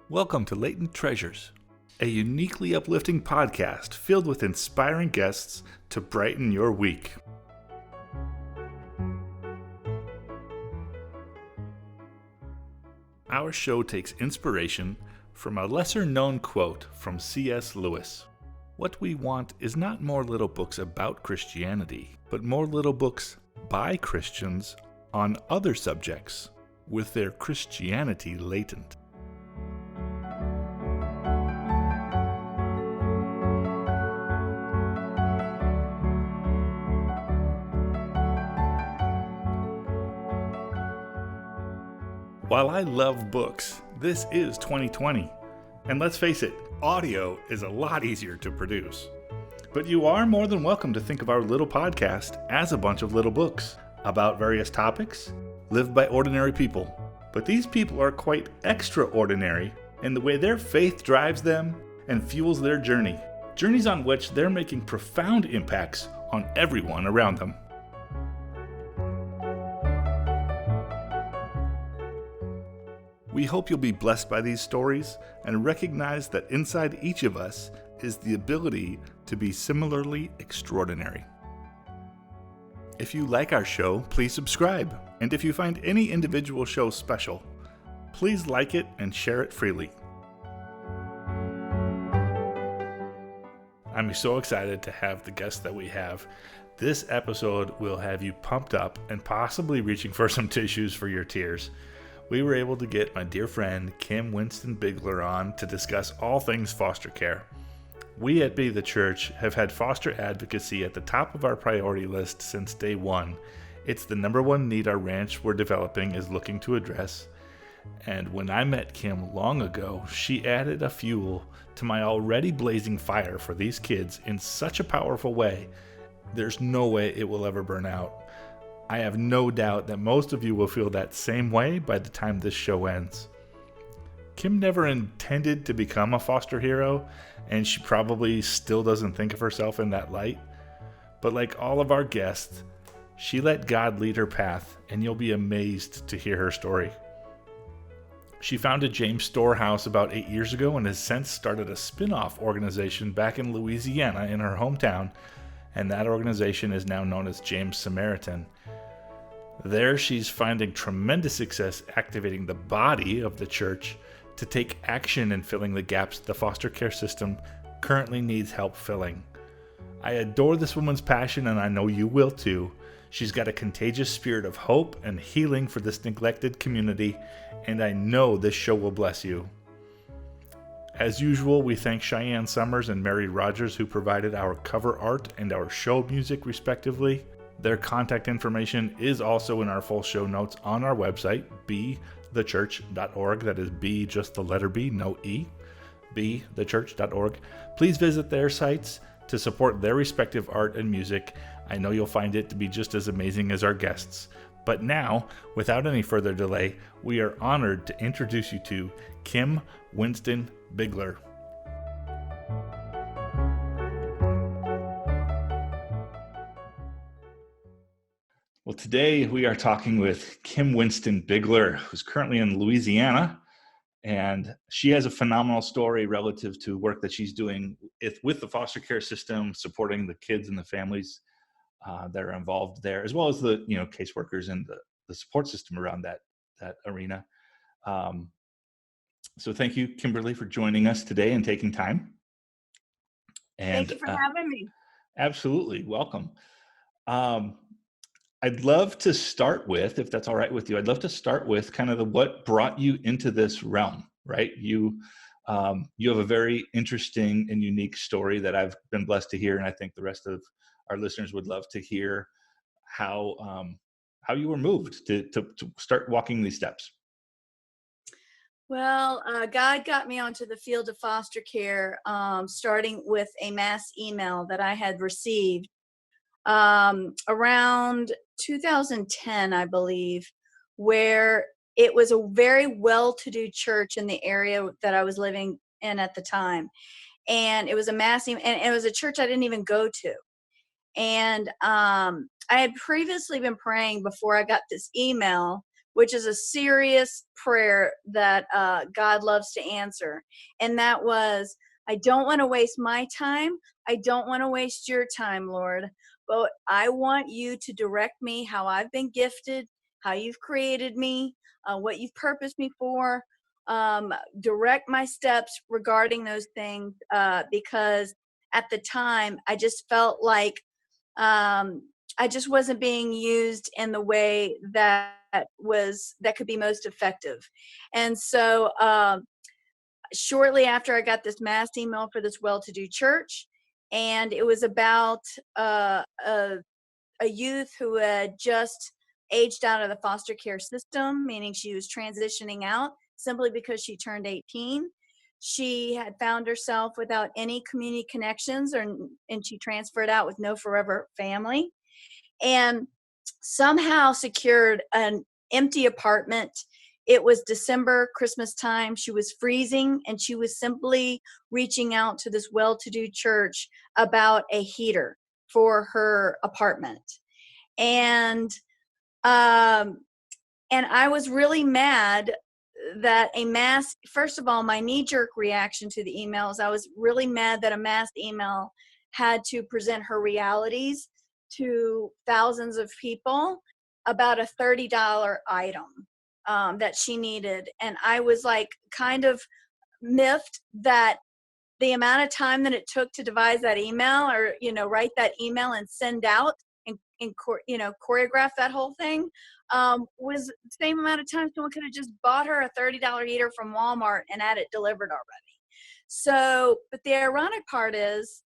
Welcome to Latent Treasures, a uniquely uplifting podcast filled with inspiring guests to brighten your week. Our show takes inspiration from a lesser-known quote from C.S. Lewis. What we want is not more little books about Christianity, but more little books by Christians on other subjects, with their Christianity latent. While I love books, this is 2020. And let's face it, audio is a lot easier to produce. But you are more than welcome to think of our little podcast as a bunch of little books about various topics, lived by ordinary people. But these people are quite extraordinary in the way their faith drives them and fuels their journey. Journeys on which they're making profound impacts on everyone around them. We hope you'll be blessed by these stories and recognize that inside each of us is the ability to be similarly extraordinary. If you like our show, please subscribe. And if you find any individual show special, please like it and share it freely. I'm so excited to have the guests that we have. This episode will have you pumped up and possibly reaching for some tissues for your tears. We were able to get my dear friend Kim Winston Bigler on to discuss all things foster care. We at Be the Church have had foster advocacy at the top of our priority list since day one. It's the number one need our ranch we're developing is looking to address. And when I met Kim long ago, she added a fuel to my already blazing fire for these kids in such a powerful way. There's no way it will ever burn out. I have no doubt that most of you will feel that same way by the time this show ends. Kim never intended to become a foster hero, and she probably still doesn't think of herself in that light. But like all of our guests, she let God lead her path, and you'll be amazed to hear her story. She founded James Storehouse about 8 years ago and has since started a spin-off organization back in Louisiana in her hometown, and that organization is now known as James Samaritan. There, she's finding tremendous success activating the body of the church to take action in filling the gaps the foster care system currently needs help filling. I adore this woman's passion, and I know you will too. She's got a contagious spirit of hope and healing for this neglected community, and I know this show will bless you. As usual, we thank Cheyenne Summers and Mary Rogers, who provided our cover art and our show music respectively. Their contact information is also in our full show notes on our website, bethechurch.org. That is B, just the letter B, no E, bethechurch.org. Please visit their sites to support their respective art and music. I know you'll find it to be just as amazing as our guests. But now, without any further delay, we are honored to introduce you to Kim Winston Bigler. Well, today we are talking with Kim Winston Bigler, who's currently in Louisiana, and she has a phenomenal story relative to work that she's doing with the foster care system, supporting the kids and the families that are involved there, as well as the caseworkers and the support system around that arena. So thank you, Kimberly, for joining us today and taking time. And thank you for having me. Absolutely, welcome. I'd love to start with, if that's all right with you, I'd love to start with kind of what brought you into this realm, right? You have a very interesting and unique story that I've been blessed to hear, and I think the rest of our listeners would love to hear how you were moved to start walking these steps. Well, God got me onto the field of foster care, starting with a mass email that I had received around 2010, I believe, where it was a very well-to-do church in the area that I was living in at the time. And it was a mass email, and it was a church I didn't even go to. And I had previously been praying before I got this email which is a serious prayer that God loves to answer. And that was, I don't want to waste my time. I don't want to waste your time, Lord, but I want you to direct me how I've been gifted, how you've created me, what you've purposed me for. Direct my steps regarding those things, because at the time I just felt like I just wasn't being used in the way that could be most effective. And so shortly after, I got this mass email for this well-to-do church, and it was about a youth who had just aged out of the foster care system, meaning she was transitioning out simply because she turned 18. She had found herself without any community connections, and she transferred out with no forever family, and somehow secured an empty apartment. It was December, Christmas time. She was freezing, and she was simply reaching out to this well-to-do church about a heater for her apartment. And I was really mad that first of all, my knee-jerk reaction to the emails, I was really mad that a mass email had to present her realities to thousands of people about a $30 item that she needed. And I was like kind of miffed that the amount of time that it took to devise that email, or, write that email and send out and choreograph that whole thing, was the same amount of time someone could have just bought her a $30 heater from Walmart and had it delivered already. So, but the ironic part is,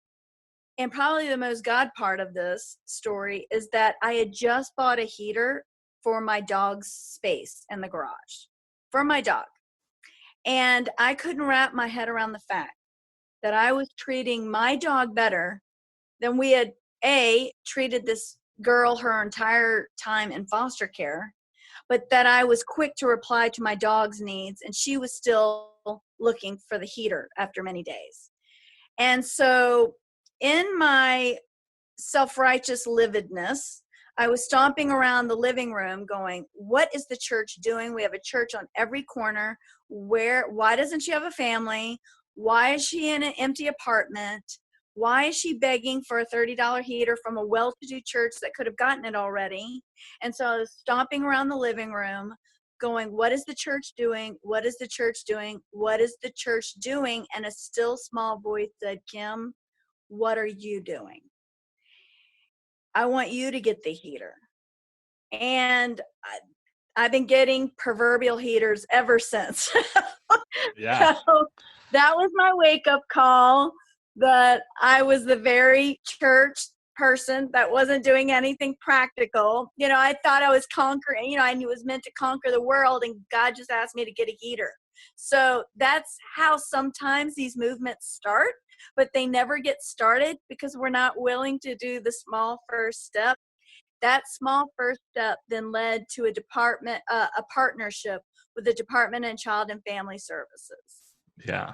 and probably the most God part of this story, is that I had just bought a heater for my dog's space in the garage for my dog. And I couldn't wrap my head around the fact that I was treating my dog better than we had treated this girl her entire time in foster care, but that I was quick to reply to my dog's needs, and she was still looking for the heater after many days. And so in my self-righteous lividness, I was stomping around the living room going, what is the church doing? We have a church on every corner. Why doesn't she have a family? Why is she in an empty apartment? Why is she begging for a $30 heater from a well-to-do church that could have gotten it already? And so I was stomping around the living room going, what is the church doing? What is the church doing? What is the church doing? And a still small voice said, Kim, what are you doing? I want you to get the heater. And I've been getting proverbial heaters ever since. Yeah. So that was my wake-up call, that I was the very church person that wasn't doing anything practical. I thought I was conquering, I knew it was meant to conquer the world, and God just asked me to get a heater. So that's how sometimes these movements start, but they never get started because we're not willing to do the small first step. That small first step then led to a partnership with the Department of Child and Family Services. Yeah.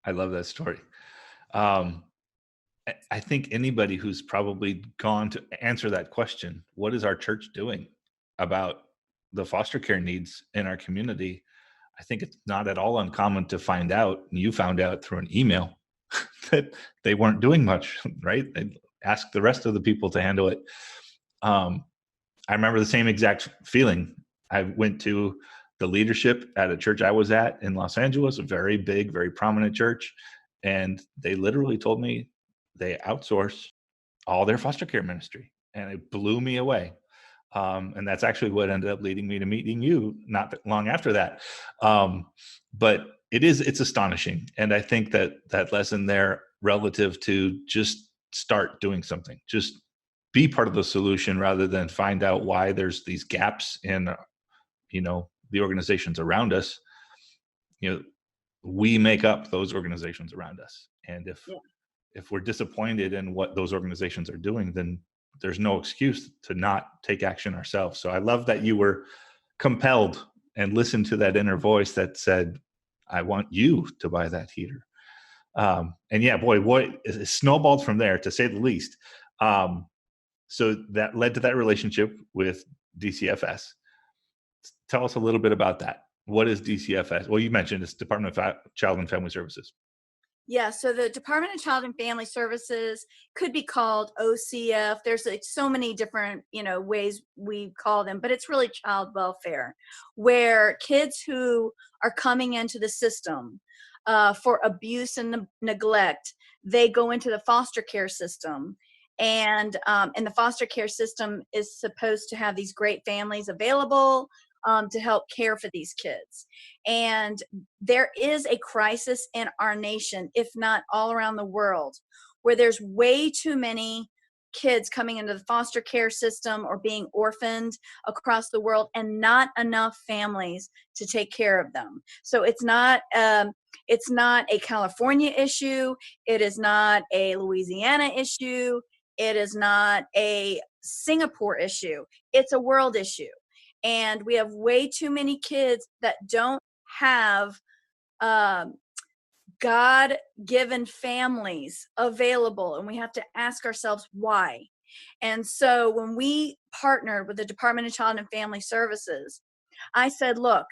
I love that story. I think anybody who's probably gone to answer that question, what is our church doing about the foster care needs in our community? I think it's not at all uncommon to find out, and you found out through an email, that they weren't doing much, right? They asked the rest of the people to handle it. I remember the same exact feeling. I went to the leadership at a church I was at in Los Angeles, a very big, very prominent church. And they literally told me they outsource all their foster care ministry. And it blew me away. And that's actually what ended up leading me to meeting you not long after that. But it's astonishing. And I think that lesson there relative to just start doing something, just be part of the solution rather than find out why there's these gaps in, the organizations around us. We make up those organizations around us. And if we're disappointed in what those organizations are doing, then there's no excuse to not take action ourselves. So I love that you were compelled and listened to that inner voice that said, I want you to buy that heater. And yeah, boy, it snowballed from there, to say the least. So that led to that relationship with DCFS. Tell us a little bit about that. What is DCFS? Well, you mentioned it's Department of Child and Family Services. Yeah, so the Department of Child and Family Services could be called OCF. There's like so many different, ways we call them, but it's really child welfare, where kids who are coming into the system for abuse and neglect, they go into the foster care system. And the foster care system is supposed to have these great families available to help care for these kids. And there is a crisis in our nation, if not all around the world, where there's way too many kids coming into the foster care system or being orphaned across the world, and not enough families to take care of them. So it's not a California issue. It is not a Louisiana issue. It is not a Singapore issue. It's a world issue. And we have way too many kids that don't have God-given families available, and we have to ask ourselves why. And so when we partnered with the Department of Child and Family Services, I said, look,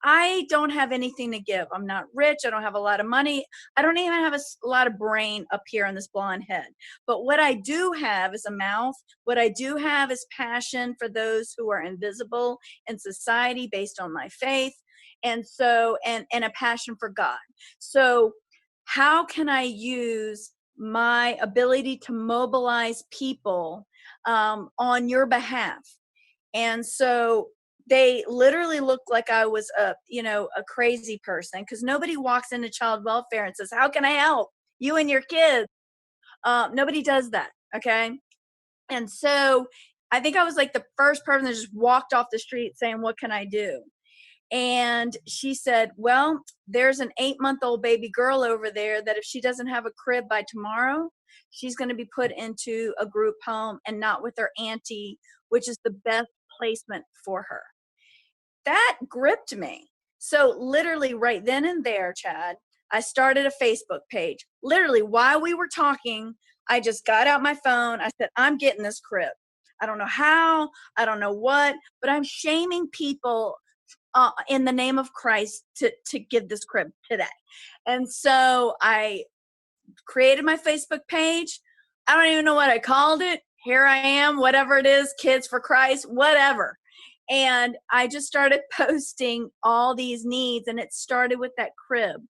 I don't have anything to give. I'm not rich. I don't have a lot of money. I don't even have a lot of brain up here on this blonde head. But what I do have is a mouth. What I do have is passion for those who are invisible in society based on my faith. And so, and a passion for God. So how can I use my ability to mobilize people on your behalf? And so they literally looked like I was a crazy person, because nobody walks into child welfare and says, how can I help you and your kids? Nobody does that. Okay. And so I think I was like the first person that just walked off the street saying, what can I do? And she said, well, there's an 8-month-old baby girl over there that if she doesn't have a crib by tomorrow, she's going to be put into a group home and not with her auntie, which is the best placement for her. That gripped me. So literally right then and there, Chad, I started a Facebook page. Literally while we were talking, I just got out my phone. I said, I'm getting this crib. I don't know how, I don't know what, but I'm shaming people in the name of Christ to give this crib today. And so I created my Facebook page. I don't even know what I called it. Here I am, whatever it is, Kids for Christ, whatever. And I just started posting all these needs, and it started with that crib.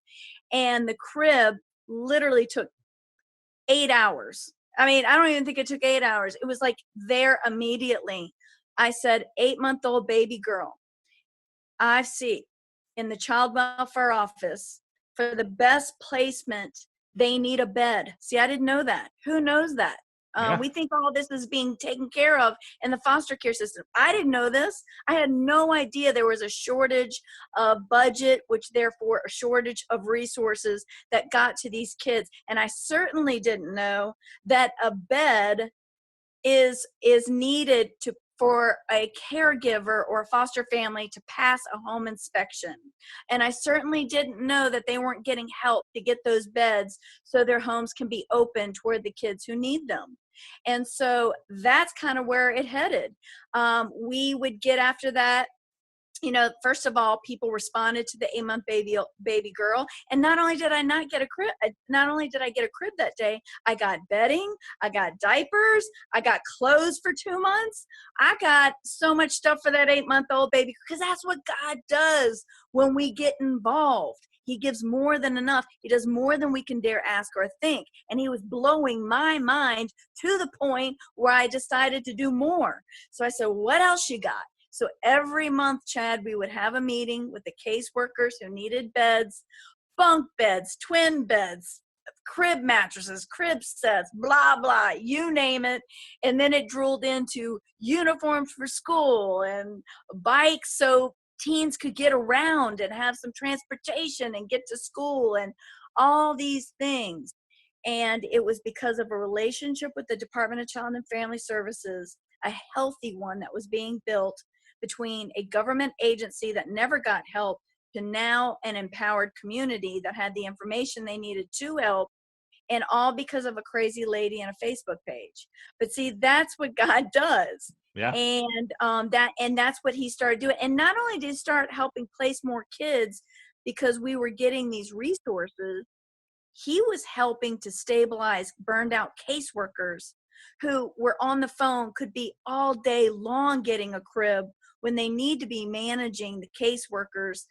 And the crib literally took 8 hours. I mean, I don't even think it took 8 hours. It was like there immediately. I said, 8-month-old baby girl. I see in the child welfare office for the best placement, they need a bed. See, I didn't know that. Who knows that? We think all this is being taken care of in the foster care system. I didn't know this. I had no idea there was a shortage of budget, which therefore a shortage of resources that got to these kids. And I certainly didn't know that a bed is needed for a caregiver or a foster family to pass a home inspection. And I certainly didn't know that they weren't getting help to get those beds so their homes can be open toward the kids who need them. And so that's kind of where it headed. We would get after that. First of all, people responded to the 8-month baby girl. And not only did I get a crib that day, I got bedding, I got diapers, I got clothes for 2 months. I got so much stuff for that 8-month-old baby, because that's what God does when we get involved. He gives more than enough. He does more than we can dare ask or think. And he was blowing my mind to the point where I decided to do more. So I said, what else you got? So every month, Chad, we would have a meeting with the caseworkers who needed beds, bunk beds, twin beds, crib mattresses, crib sets, blah, blah, you name it. And then it drooled into uniforms for school and bikes so teens could get around and have some transportation and get to school and all these things. And it was because of a relationship with the Department of Child and Family Services, a healthy one that was being built between a government agency that never got help to now an empowered community that had the information they needed to help, and all because of a crazy lady and a Facebook page. But see, that's what God does. Yeah. And that's what he started doing. And not only did he start helping place more kids because we were getting these resources, he was helping to stabilize burned out caseworkers who were on the phone, could be all day long getting a crib when they need to be managing the caseworkers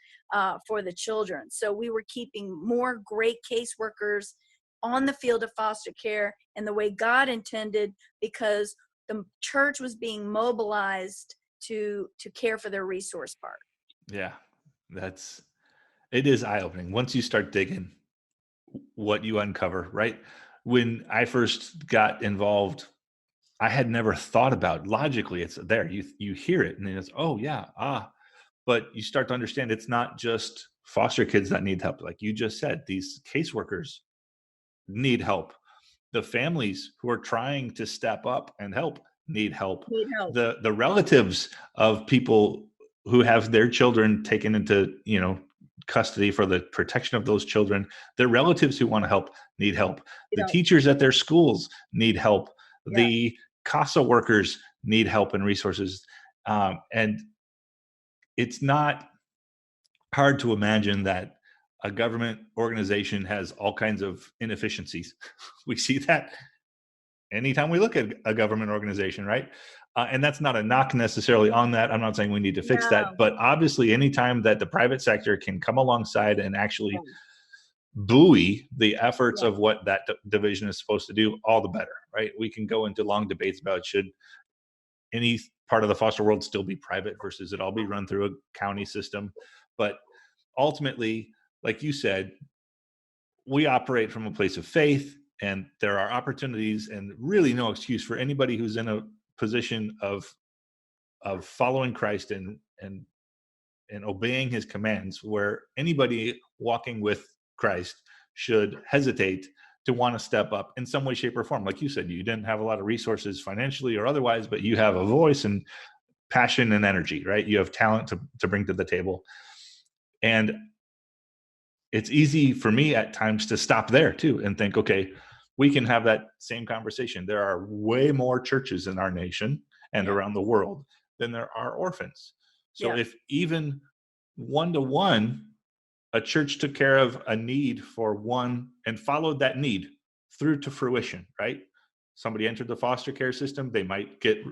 for the children. So we were keeping more great caseworkers on the field of foster care in the way God intended, because the church was being mobilized to care for their resource part. Yeah. It is eye-opening once you start digging what you uncover, right? When I first got involved, I had never thought about logically. It's there. You hear it and it's, oh yeah, but you start to understand it's not just foster kids that need help. Like you just said, these caseworkers need help. The families who are trying to step up and help need help. Need help. The relatives of people who have their children taken into, custody for the protection of those children, their relatives who want to help need help. The teachers at their schools need help. Yeah. The CASA workers need help and resources. And it's not hard to imagine that a government organization has all kinds of inefficiencies. We see that anytime we look at a government organization, right? And that's not a knock necessarily on that. I'm not saying we need to fix that, but obviously anytime that the private sector can come alongside and actually buoy the efforts of what that division is supposed to do, all the better, right? We can go into long debates about should any part of the foster world still be private versus it all be run through a county system. But ultimately, like you said, we operate from a place of faith, and there are opportunities and really no excuse for anybody who's in a position of following Christ and obeying his commands, where anybody walking with Christ should hesitate to want to step up in some way, shape, or form. Like you said, you didn't have a lot of resources financially or otherwise, but you have a voice and passion and energy, right? You have talent to bring to the table. And it's easy for me at times to stop there too and think, okay, we can have that same conversation. There are way more churches in our nation and around the world than there are orphans. So if even 1-to-1, a church took care of a need for one and followed that need through to fruition, right? Somebody entered the foster care system, they might get,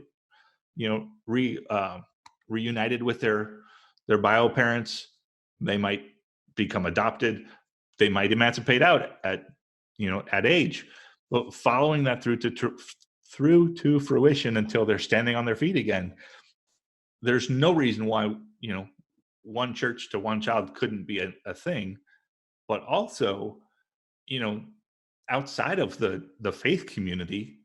reunited with their bio parents. They might become adopted. They might emancipate out at age. But following that through to fruition until they're standing on their feet again, there's no reason why one church to one child couldn't be a thing. But also, outside of the faith community,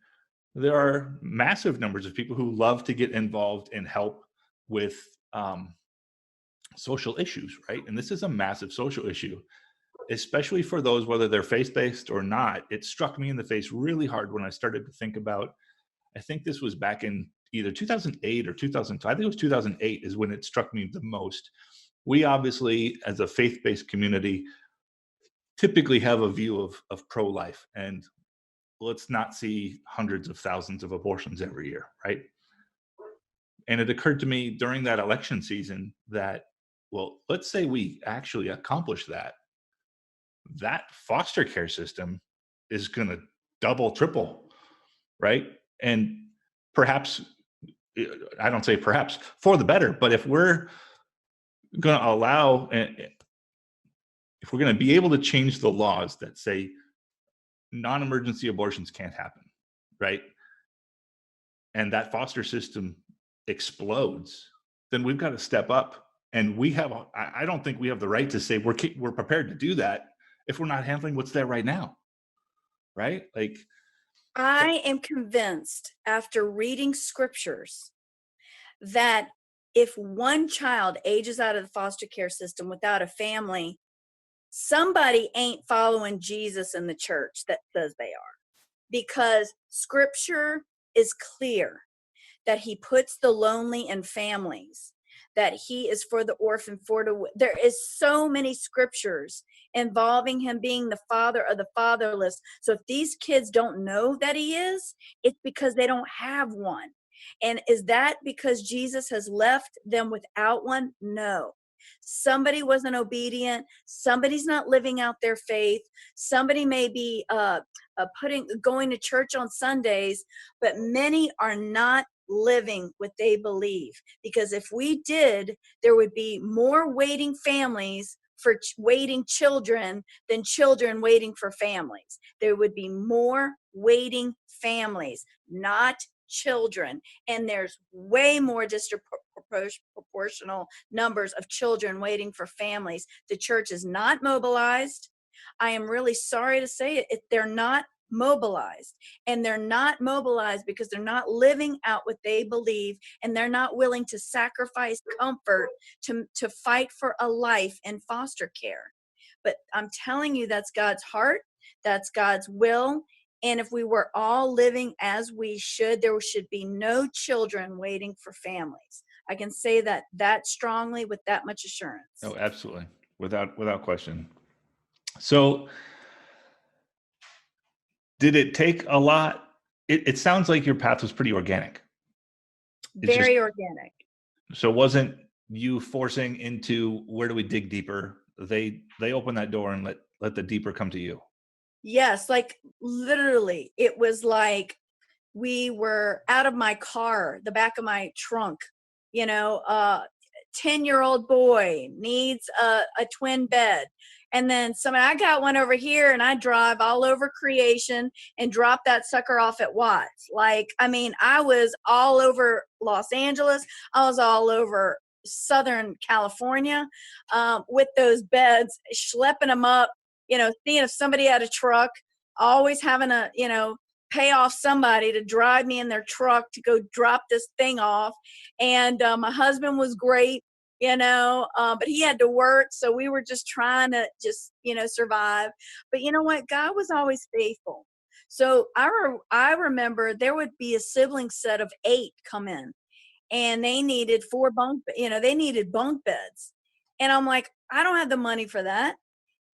there are massive numbers of people who love to get involved and help with social issues, right? And this is a massive social issue, especially for those, whether they're faith-based or not. It struck me in the face really hard when I started to think about, I think this was back in either 2008 or 2002. I think it was 2008 is when it struck me the most. We obviously, as a faith-based community, typically have a view of pro-life, and let's not see hundreds of thousands of abortions every year, right? And it occurred to me during that election season that, well, let's say we actually accomplish that. That foster care system is going to double, triple, right? And perhaps, I don't say perhaps, for the better, but if we're going to allow, if we're going to be able to change the laws that say non-emergency abortions can't happen, right? And that foster system explodes, then we've got to step up. And I don't think we have the right to say we're prepared to do that if we're not handling what's there right now, right? Like, I am convinced after reading scriptures that if one child ages out of the foster care system without a family, somebody ain't following Jesus in the church that says they are. Because scripture is clear that he puts the lonely in families, that he is for the orphan, there is so many scriptures involving him being the father of the fatherless. So if these kids don't know that he is, it's because they don't have one. And is that because Jesus has left them without one? No. Somebody wasn't obedient. Somebody's not living out their faith. Somebody may be going to church on Sundays, but many are not living what they believe. Because if we did, there would be more waiting families for waiting children than children waiting for families. There would be more waiting families, not children. And there's way more disproportional numbers of children waiting for families. The church is not mobilized. I am really sorry to say it, they're not mobilized. And they're not mobilized because they're not living out what they believe, and they're not willing to sacrifice comfort to fight for a life in foster care. But I'm telling you, that's God's heart, that's God's will. And if we were all living as we should, there should be no children waiting for families. I can say that strongly with that much assurance. Oh, absolutely. Without question. So did it take a lot? It sounds like your path was pretty organic. Very organic. So it wasn't you forcing into, where do we dig deeper? They opened that door and let the deeper come to you. Yes, like literally, it was like we were out of my car, the back of my trunk, 10-year-old boy needs a twin bed. And then I got one over here, and I drive all over creation and drop that sucker off at Watts. I was all over Los Angeles. I was all over Southern California with those beds, schlepping them up, seeing if somebody had a truck, always having to, pay off somebody to drive me in their truck to go drop this thing off. And my husband was great, but he had to work. So we were just trying to survive. But you know what? God was always faithful. So I remember there would be a sibling set of 8 come in, and they needed 4 they needed bunk beds. And I'm like, I don't have the money for that.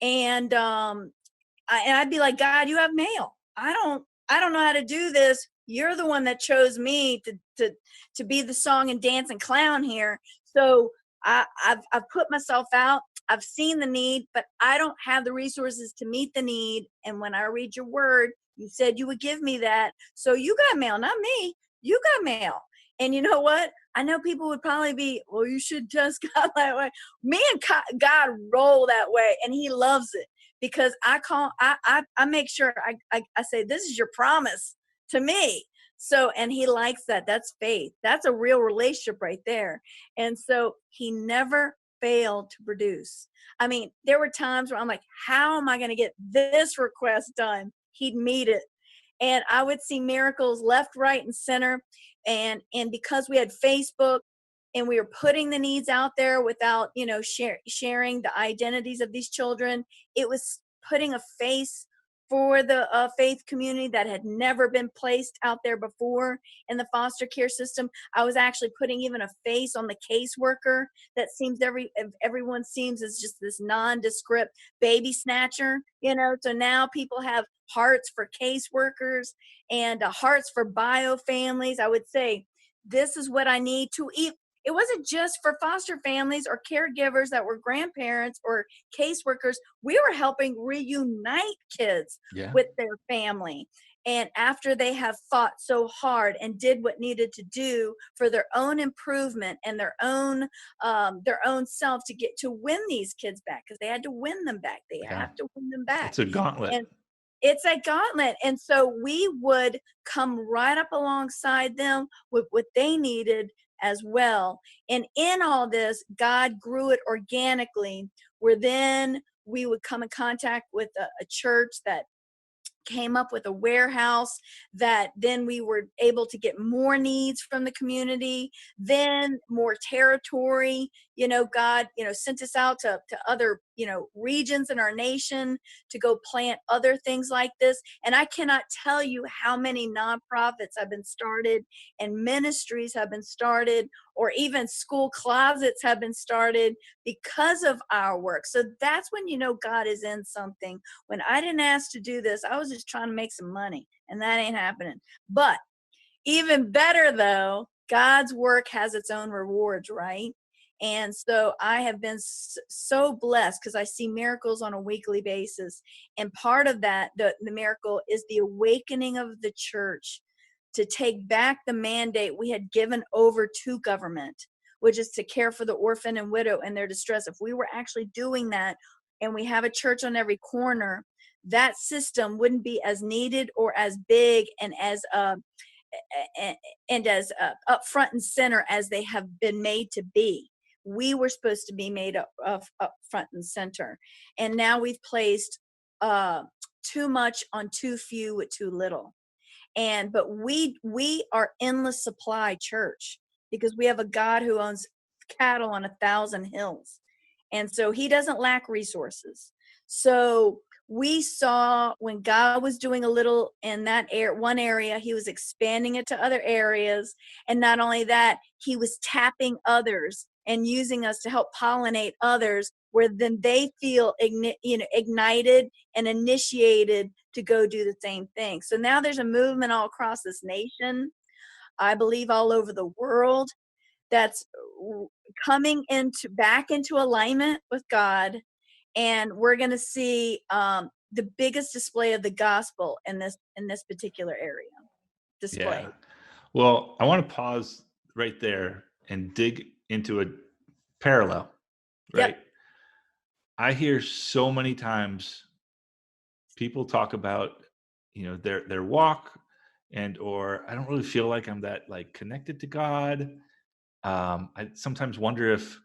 And I'd be like, God, you have mail. I don't know how to do this. You're the one that chose me to be the song and dance and clown here. So I've put myself out. I've seen the need, but I don't have the resources to meet the need. And when I read your word, you said you would give me that. So you got mail, not me. You got mail. And you know what? I know people would probably be, well, you should just God that way. Me and God roll that way, and he loves it, because I make sure I say, this is your promise to me. So, and he likes that. That's faith. That's a real relationship right there. And so he never failed to produce. I mean, there were times where I'm like, how am I going to get this request done? He'd meet it. And I would see miracles left, right, and center. And because we had Facebook and we were putting the needs out there without, sharing the identities of these children, it was putting a face for the faith community that had never been placed out there before in the foster care system. I was actually putting even a face on the caseworker that seems everyone seems is just this nondescript baby snatcher, So now people have hearts for caseworkers and hearts for bio families. I would say, this is what I need to eat. It wasn't just for foster families or caregivers that were grandparents or caseworkers. We were helping reunite kids with their family. And after they have fought so hard and did what needed to do for their own improvement and their own self to win these kids back, because they had to win them back. They have to win them back. It's a gauntlet. And it's a gauntlet. And so we would come right up alongside them with what they needed as well. And in all this, God grew it organically, where then we would come in contact with a church that came up with a warehouse, that then we were able to get more needs from the community, then more territory. God, sent us out to other, regions in our nation to go plant other things like this. And I cannot tell you how many nonprofits have been started and ministries have been started, or even school closets have been started because of our work. So that's when God is in something. When I didn't ask to do this, I was just trying to make some money, and that ain't happening. But Even better though, God's work has its own rewards, right? And so I have been so blessed because I see miracles on a weekly basis. And part of that, the miracle is the awakening of the church to take back the mandate we had given over to government, which is to care for the orphan and widow in their distress. If we were actually doing that and we have a church on every corner, that system wouldn't be as needed or as big and as up front and center as they have been made to be. We were supposed to be made up front and center, and now we've placed too much on too few with too little. But we are endless supply church because we have a God who owns cattle on 1,000 hills, and so he doesn't lack resources. So we saw when God was doing a little in that one area, he was expanding it to other areas. And not only that, he was tapping others and using us to help pollinate others, where then they feel ignited and initiated to go do the same thing. So now there's a movement all across this nation, I believe all over the world, that's coming back into alignment with God. And we're going to see the biggest display of the gospel in this particular area. Display. Yeah. Well, I want to pause right there and dig into a parallel, right? Yep. I hear so many times people talk about, their walk, or I don't really feel like I'm that connected to God. I sometimes wonder if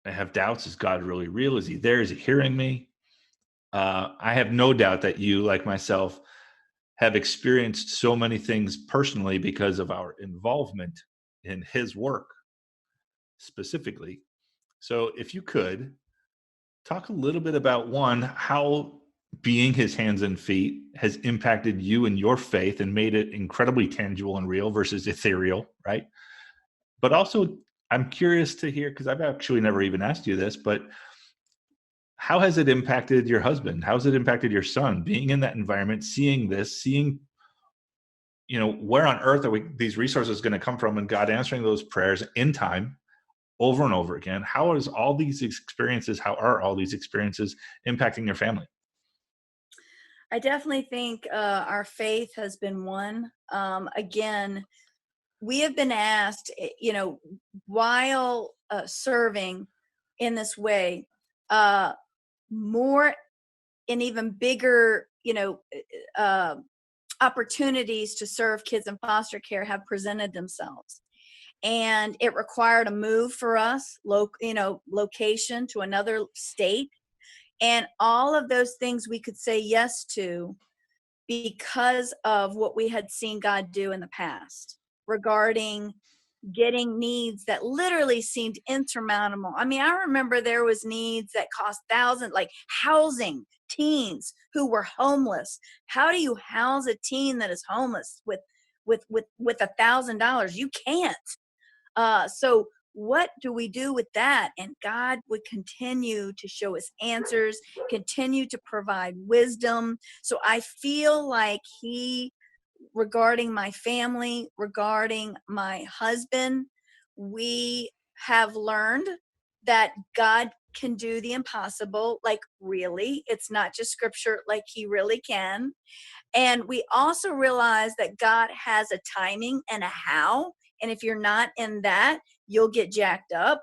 I have doubts. Is God really real? Is he there? Is he hearing me? I have no doubt that you, like myself, have experienced so many things personally because of our involvement in his work specifically. So if you could talk a little bit about, one, how being his hands and feet has impacted you and your faith and made it incredibly tangible and real versus ethereal, right? But also, I'm curious to hear, because I've actually never even asked you this, but how has it impacted your husband? How has it impacted your son, being in that environment, seeing this, seeing, where on earth are these resources going to come from, and God answering those prayers in time over and over again? How are all these experiences impacting your family? I definitely think our faith has been one. Again, we have been asked, while serving in this way, more and even bigger, opportunities to serve kids in foster care have presented themselves. And it required a move for us, location to another state. And all of those things we could say yes to because of what we had seen God do in the past regarding getting needs that literally seemed insurmountable. I mean, I remember there was needs that cost thousands, like housing teens who were homeless. How do you house a teen that is homeless with $1,000? You can't. So what do we do with that? And God would continue to show us answers, continue to provide wisdom. So I feel like regarding my family, regarding my husband, we have learned that God can do the impossible. Like, really, it's not just scripture, like he really can. And we also realize that God has a timing and a how. And if you're not in that, you'll get jacked up.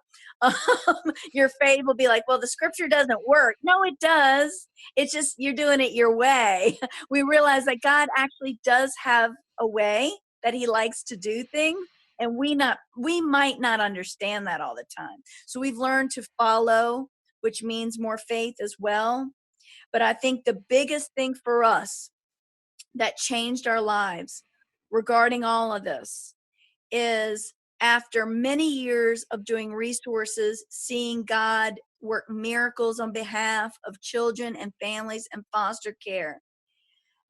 Your faith will be like, well, the scripture doesn't work. No, it does. It's just you're doing it your way. We realize that God actually does have a way that he likes to do things. And we might not understand that all the time. So we've learned to follow, which means more faith as well. But I think the biggest thing for us that changed our lives regarding all of this is after many years of doing resources, seeing God work miracles on behalf of children and families in foster care.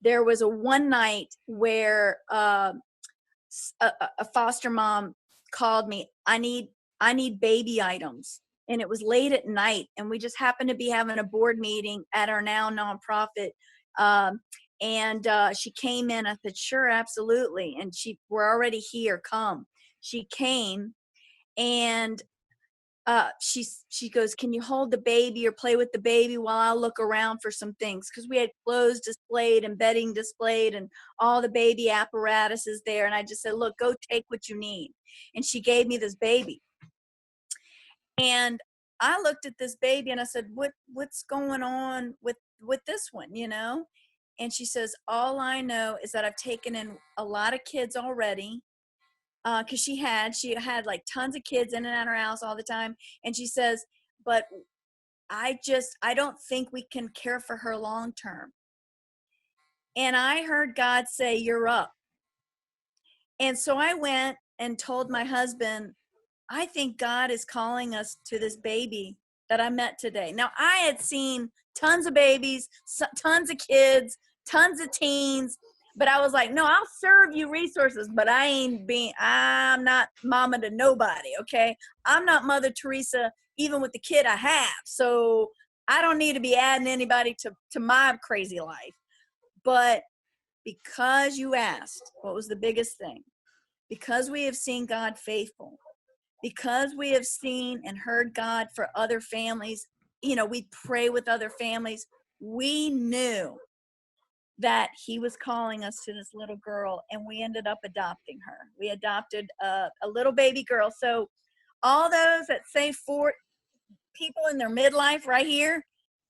There was a one night where a foster mom called me. I need baby items. And it was late at night, and we just happened to be having a board meeting at our now nonprofit. And she came in. I said, sure, absolutely. And we're already here. Come. She came, and she goes, can you hold the baby or play with the baby while I look around for some things? Because we had clothes displayed and bedding displayed and all the baby apparatuses there. And I just said, look, go take what you need. And she gave me this baby. And I looked at this baby and I said, what's going on with this one, you know? And she says, all I know is that I've taken in a lot of kids already. Because she had like tons of kids in and out of her house all the time. And she says, but I don't think we can care for her long term. And I heard God say, you're up. And so I went and told my husband, I think God is calling us to this baby that I met today. Now, I had seen tons of babies, tons of kids, tons of teens, but I was like, no, I'll serve you resources, but I'm not mama to nobody, okay? I'm not Mother Teresa, even with the kid I have. So I don't need to be adding anybody to my crazy life. But because you asked, what was the biggest thing? Because we have seen God faithful, because we have seen and heard God for other families, you know, we pray with other families. We knew that he was calling us to this little girl, and we ended up adopting her. We adopted a little baby girl. So all those that say for people in their midlife right here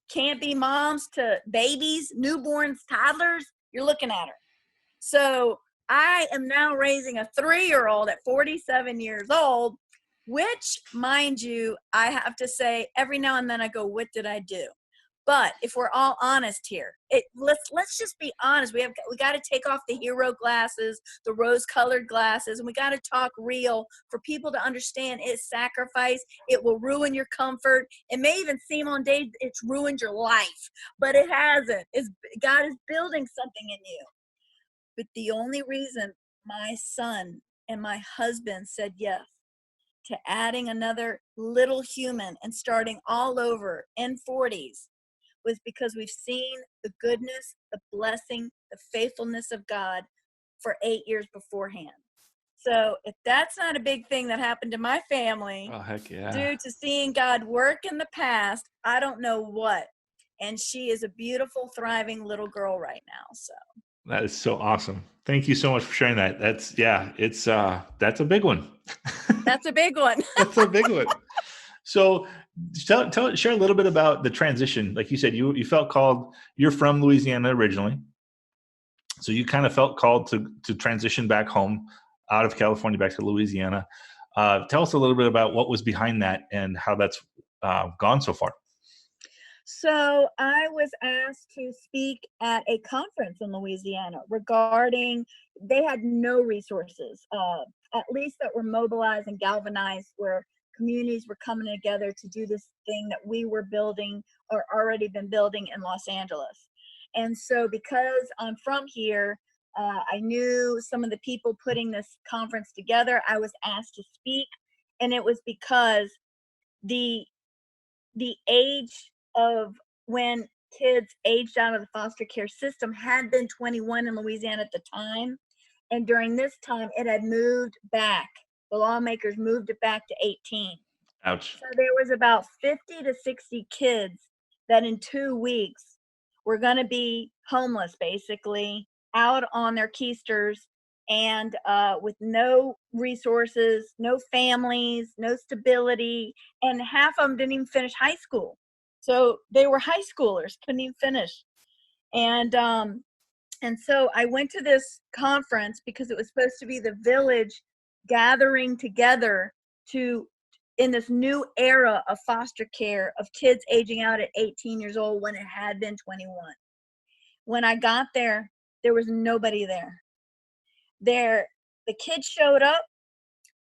can't be moms to babies, newborns, toddlers, you're looking at her. So I am now raising a 3-year-old at 47 years old, which, mind you, I have to say every now and then I go, what did I do? But if we're all honest here, let's just be honest. We got to take off the hero glasses, the rose-colored glasses, and we got to talk real for people to understand it's sacrifice. It will ruin your comfort. It may even seem on days it's ruined your life, but it hasn't. God is building something in you. But the only reason my son and my husband said yes to adding another little human and starting all over in 40s was because we've seen the goodness, the blessing, the faithfulness of God for 8 years beforehand. So if that's not a big thing that happened to my family, Oh, heck yeah. due to seeing God work in the past, I don't know what. And she is a beautiful, thriving little girl right now. So That is so awesome. Thank you so much for sharing that. That's a big one. that's a big one. That's a big one. So share a little bit about the transition. Like you said, you felt called. You're from Louisiana originally, so you kind of felt called to transition back home out of California back to Louisiana. Tell us a little bit about what was behind that and how that's gone so far. So I was asked to speak at a conference in Louisiana regarding, they had no resources, at least that were mobilized and galvanized, where communities were coming together to do this thing that we were building or already been building in Los Angeles. And so because I'm from here, I knew some of the people putting this conference together. I was asked to speak, and it was because the age of when kids aged out of the foster care system had been 21 in Louisiana at the time. And during this time, it had moved back. The lawmakers moved it back to 18. Ouch. So there was about 50 to 60 kids that in 2 weeks were going to be homeless, basically, out on their keisters, and with no resources, no families, no stability, and half of them didn't even finish high school. So they were high schoolers, couldn't even finish. And so I went to this conference because it was supposed to be the village gathering together in this new era of foster care of kids aging out at 18 years old when it had been 21. When I got there, there was nobody there. The kids showed up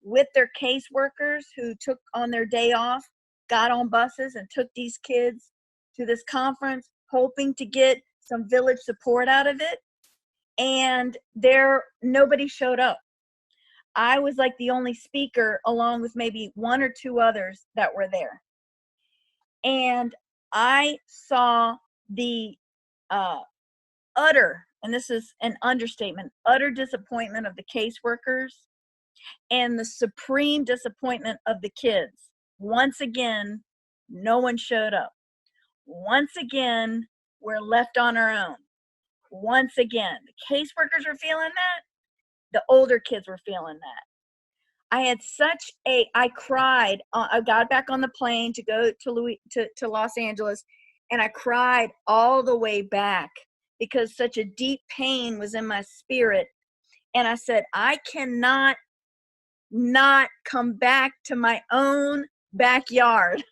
with their caseworkers who took on their day off, got on buses and took these kids to this conference, hoping to get some village support out of it. And nobody showed up. I was like the only speaker, along with maybe 1 or 2 others that were there. And I saw the utter and this is an understatement, utter disappointment of the caseworkers and the supreme disappointment of the kids. Once again, no one showed up. Once again, we're left on our own. Once again, the caseworkers were feeling that. The older kids were feeling that. I cried. I got back on the plane to go to Los Angeles, and I cried all the way back because such a deep pain was in my spirit. And I said, I cannot not come back to my own backyard,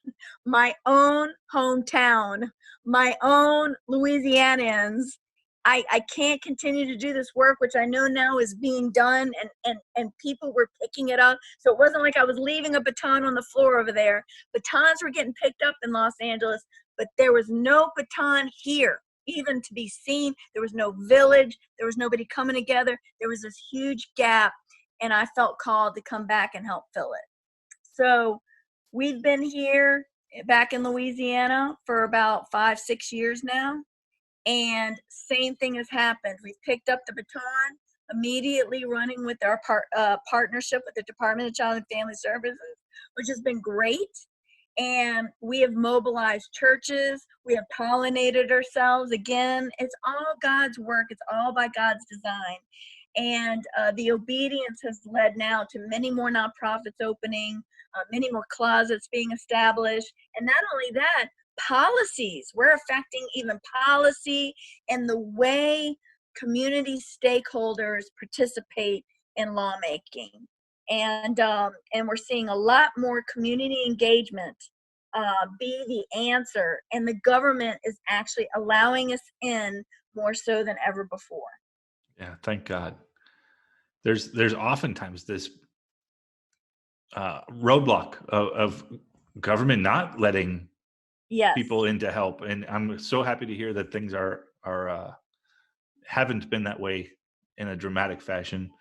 my own hometown, my own Louisianians. I can't continue to do this work, which I know now is being done, and people were picking it up. So it wasn't like I was leaving a baton on the floor over there. Batons were getting picked up in Los Angeles, but there was no baton here, even to be seen. There was no village. There was nobody coming together. There was this huge gap, and I felt called to come back and help fill it. So we've been here back in Louisiana for about 5-6 years now. And same thing has happened. We've picked up the baton, immediately running with our partnership with the Department of Child and Family Services, which has been great. And we have mobilized churches. We have pollinated ourselves. Again, it's all God's work. It's all by God's design. And the obedience has led now to many more nonprofits opening, many more closets being established. And not only that, policies. We're affecting even policy and the way community stakeholders participate in lawmaking. And we're seeing a lot more community engagement be the answer. And the government is actually allowing us in more so than ever before. Yeah, thank God. There's oftentimes this roadblock of government not letting people in to help, and I'm so happy to hear that things are haven't been that way in a dramatic fashion.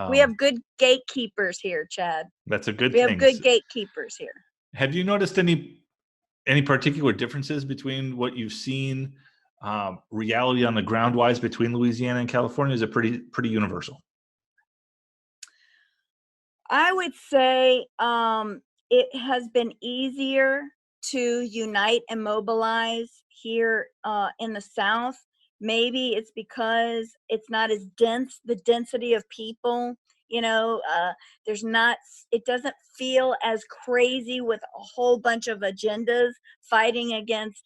We have good gatekeepers here, Chad. That's a good thing. We have good gatekeepers here. Have you noticed any particular differences between what you've seen, reality on the ground wise, between Louisiana and California? Is it pretty universal? I would say it has been easier to unite and mobilize here in the South. Maybe it's because it's not as dense, the density of people, it doesn't feel as crazy with a whole bunch of agendas fighting against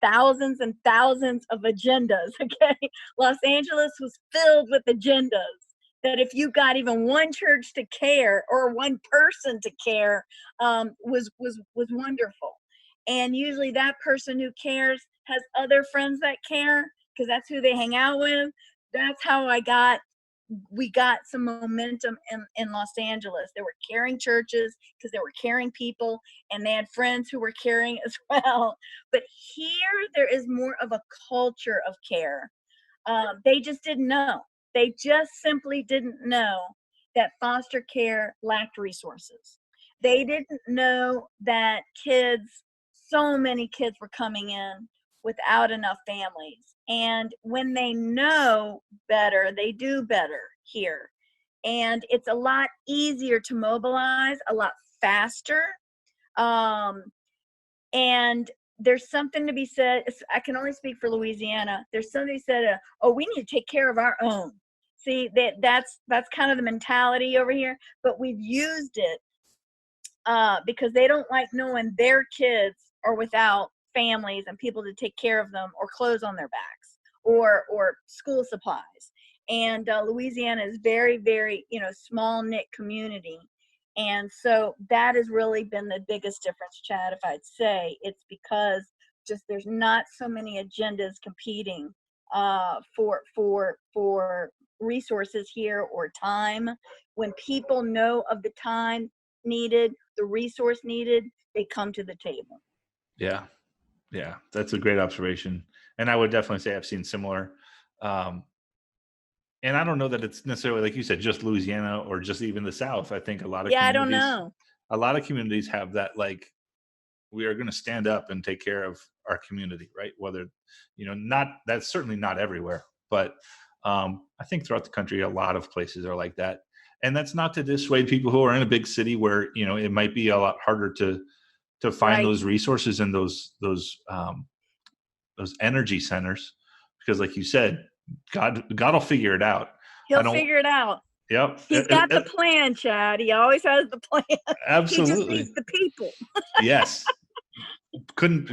thousands and thousands of agendas. Okay. Los Angeles was filled with agendas that if you got even one church to care or one person to care, was wonderful. And usually that person who cares has other friends that care because that's who they hang out with. That's how we got some momentum in Los Angeles. There were caring churches because there were caring people, and they had friends who were caring as well. But here there is more of a culture of care. They just didn't know. They just simply didn't know that foster care lacked resources. They didn't know that so many kids were coming in without enough families. And when they know better, they do better here. And it's a lot easier to mobilize, a lot faster. And there's something to be said. I can only speak for Louisiana. There's something to be said, we need to take care of our own. See, that's kind of the mentality over here, but we've used it because they don't like knowing their kids are without families and people to take care of them, or clothes on their backs, or school supplies. And Louisiana is very, very, small knit community. And so that has really been the biggest difference, Chad, if I'd say. It's because just there's not so many agendas competing for resources here or time. When people know of the time needed, the resource needed, they come to the table. Yeah, that's a great observation. And I would definitely say I've seen similar. And I don't know that it's necessarily, like you said, just Louisiana or just even the South. I think a lot of I don't know. A lot of communities have that, like, we are going to stand up and take care of our community, right? Whether, that's certainly not everywhere, but I think throughout the country, a lot of places are like that. And that's not to dissuade people who are in a big city where, it might be a lot harder to find Right. those resources and those energy centers, because like you said, God will figure it out. I He'll don't. figure it out. Yep. He's got the plan, Chad. He always has the plan. He just needs Absolutely. the people. Yes.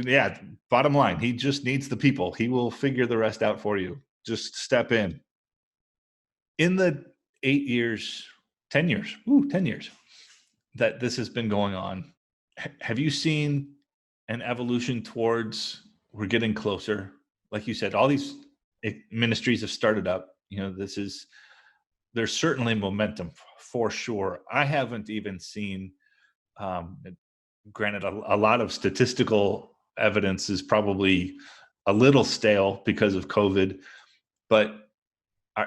Yeah. Bottom line, he just needs the people. He will figure the rest out for you. Just step in. In the 10 years that this has been going on, have you seen an evolution towards we're getting closer? Like you said, all these ministries have started up. There's certainly momentum for sure. I haven't even seen, granted, a lot of statistical evidence is probably a little stale because of COVID, but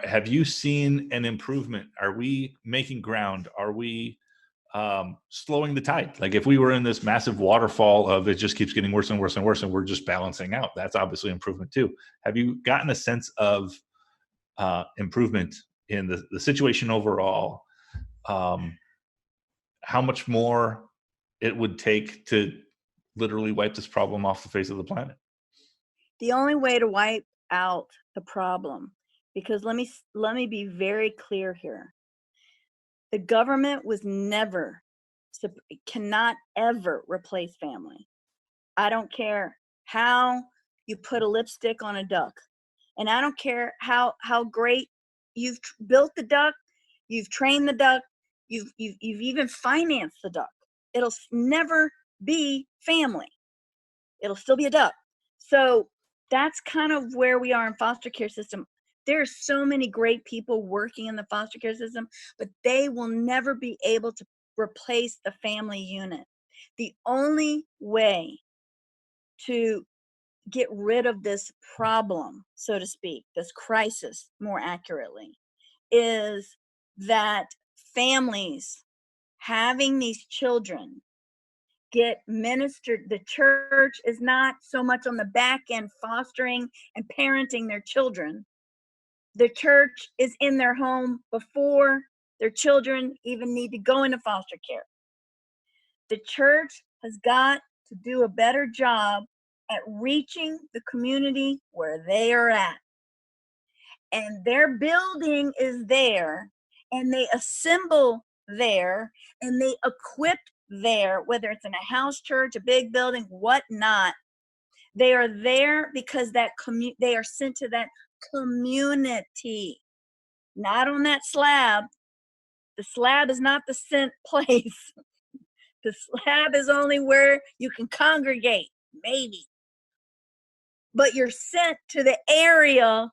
have you seen an improvement? Are we making ground? Are we slowing the tide? Like if we were in this massive waterfall of it just keeps getting worse and worse and worse, and we're just balancing out, that's obviously improvement too. Have you gotten a sense of improvement in the situation overall? How much more it would take to literally wipe this problem off the face of the planet? The only way to wipe out the problem, because let me be very clear here. The government cannot ever replace family. I don't care how you put a lipstick on a duck, and I don't care how great you've built the duck, you've trained the duck, you've even financed the duck. It'll never be family. It'll still be a duck. So that's kind of where we are in foster care system. There are so many great people working in the foster care system, but they will never be able to replace the family unit. The only way to get rid of this problem, so to speak, this crisis more accurately, is that families having these children get ministered. The church is not so much on the back end fostering and parenting their children. The church is in their home before their children even need to go into foster care. The church has got to do a better job at reaching the community where they are at. And their building is there, and they assemble there, and they equip there, whether it's in a house church, a big building, whatnot. They are there because they are sent to that community, not on that slab. The slab is not the sent place. The slab is only where you can congregate, maybe. But you're sent to the area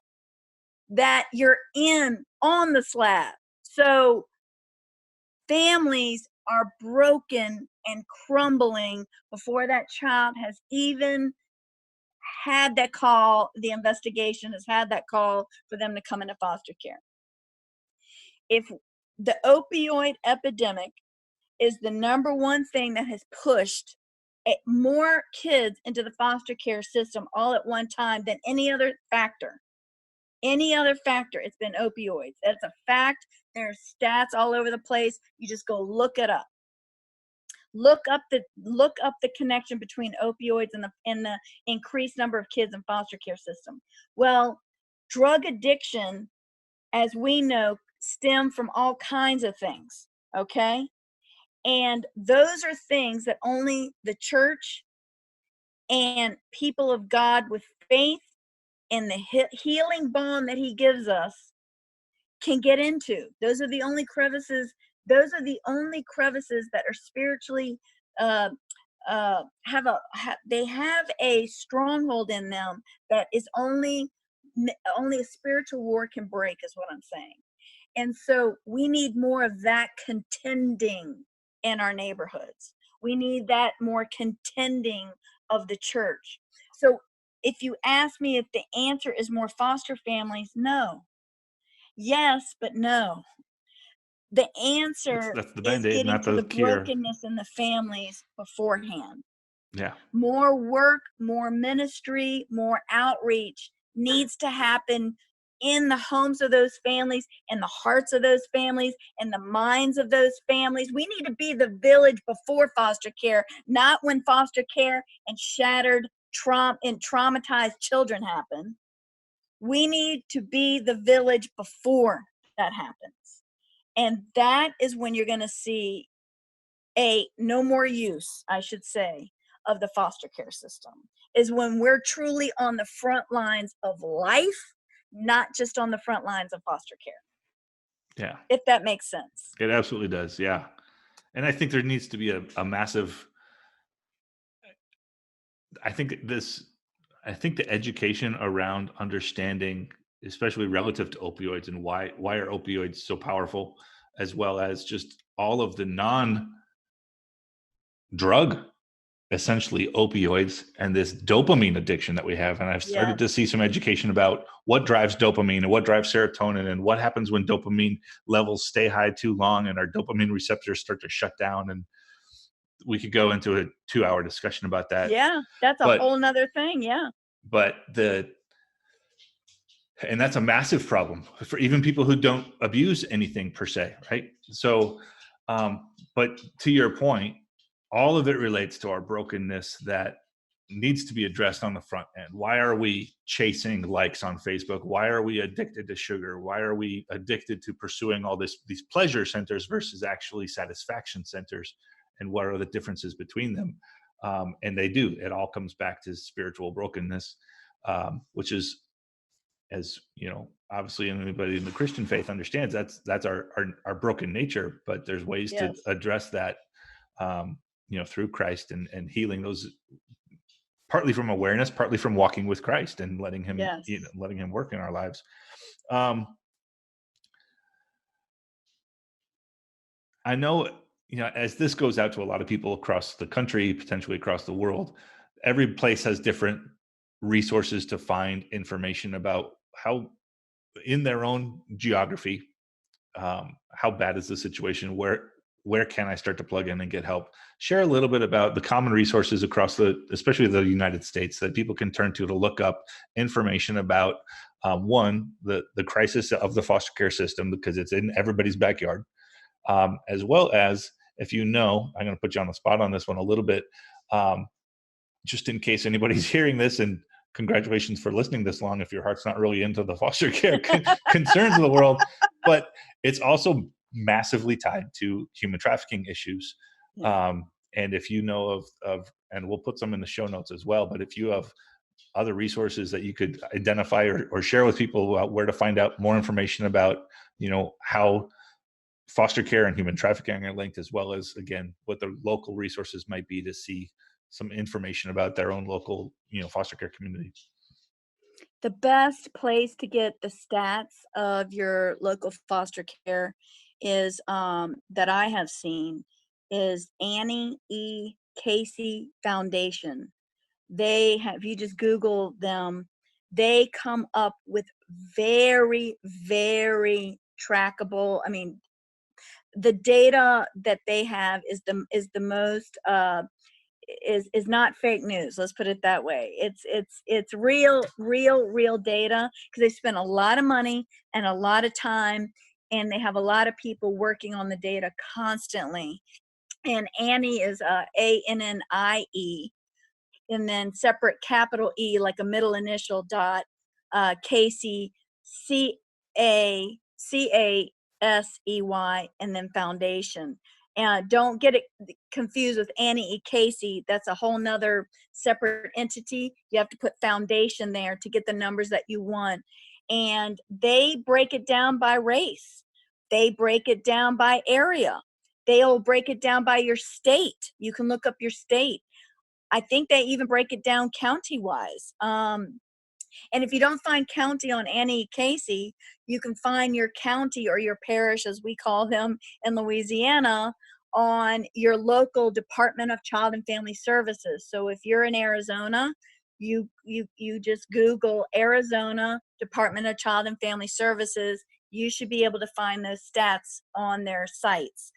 that you're in on the slab. So families are broken and crumbling before that child has even had that call. The investigation has had that call for them to come into foster care. If the opioid epidemic is the number one thing that has pushed more kids into the foster care system all at one time than any other factor, it's been opioids. That's a fact. There's stats all over the place. You just go look it up. Look up the connection between opioids and the increased number of kids in foster care system. Well, drug addiction, as we know, stem from all kinds of things, okay? And those are things that only the church and people of God with faith and the healing balm that he gives us can get into. Those are the only crevices that are spiritually they have a stronghold in them that is only a spiritual war can break, is what I'm saying. And so we need more of that contending in our neighborhoods. We need that more contending of the church. So if you ask me if the answer is more foster families, no. Yes, but no. The answer That's the is Band-Aid, getting not to the the cure. brokenness in the families beforehand. Yeah. More work, more ministry, more outreach needs to happen in the homes of those families, in the hearts of those families, in the minds of those families. We need to be the village before foster care, not when foster care and shattered and traumatized children happen. We need to be the village before that happens. And that is when you're going to see no more use, I should say, of the foster care system, is when we're truly on the front lines of life, not just on the front lines of foster care. Yeah. If that makes sense. It absolutely does. Yeah. And I think there needs to be a massive, I think the education around understanding, especially relative to opioids and why are opioids so powerful, as well as just all of the non-drug, essentially opioids, and this dopamine addiction that we have. And I've started to see some education about what drives dopamine and what drives serotonin and what happens when dopamine levels stay high too long and our dopamine receptors start to shut down. And we could go into a 2-hour discussion about that. Yeah, that's a whole nother thing. Yeah. But and that's a massive problem for even people who don't abuse anything per se, right? So, but to your point, all of it relates to our brokenness that needs to be addressed on the front end. Why are we chasing likes on Facebook? Why are we addicted to sugar? Why are we addicted to pursuing all these pleasure centers versus actually satisfaction centers? And what are the differences between them? And it all comes back to spiritual brokenness, which is, as you know, obviously anybody in the Christian faith understands, that's our broken nature, but there's ways to address that, through Christ and healing those, partly from awareness, partly from walking with Christ and letting him, letting him work in our lives. I know, as this goes out to a lot of people across the country, potentially across the world, every place has different resources to find information about how, in their own geography, how bad is the situation? Where can I start to plug in and get help? Share a little bit about the common resources across especially the United States, that people can turn to look up information about, one, the crisis of the foster care system, because it's in everybody's backyard, as well as, if I'm going to put you on the spot on this one a little bit, just in case anybody's hearing this, and congratulations for listening this long if your heart's not really into the foster care concerns of the world, but it's also massively tied to human trafficking issues. And if you know of, and we'll put some in the show notes as well, but if you have other resources that you could identify or share with people about where to find out more information about, how foster care and human trafficking are linked, as well as, again, what the local resources might be to see some information about their own local, foster care community. The best place to get the stats of your local foster care is, that I have seen, is Annie E. Casey Foundation. If you just Google them, they come up with very, very trackable. I mean, the data that they have is the most, is not fake news. Let's put it that way. It's real data, because they spend a lot of money and a lot of time, and they have a lot of people working on the data constantly. And Annie is ANNIE, and then separate capital E, like a middle initial dot, Casey, CACASEY, and then foundation. And don't get it confused with Annie E. Casey. That's a whole nother separate entity. You have to put foundation there to get the numbers that you want. And they break it down by race. They break it down by area. They'll break it down by your state. You can look up your state. I think they even break it down county-wise. And if you don't find county on Annie Casey, you can find your county or your parish, as we call them in Louisiana, on your local Department of Child and Family Services. So if you're in Arizona, you just Google Arizona Department of Child and Family Services. You should be able to find those stats on their sites,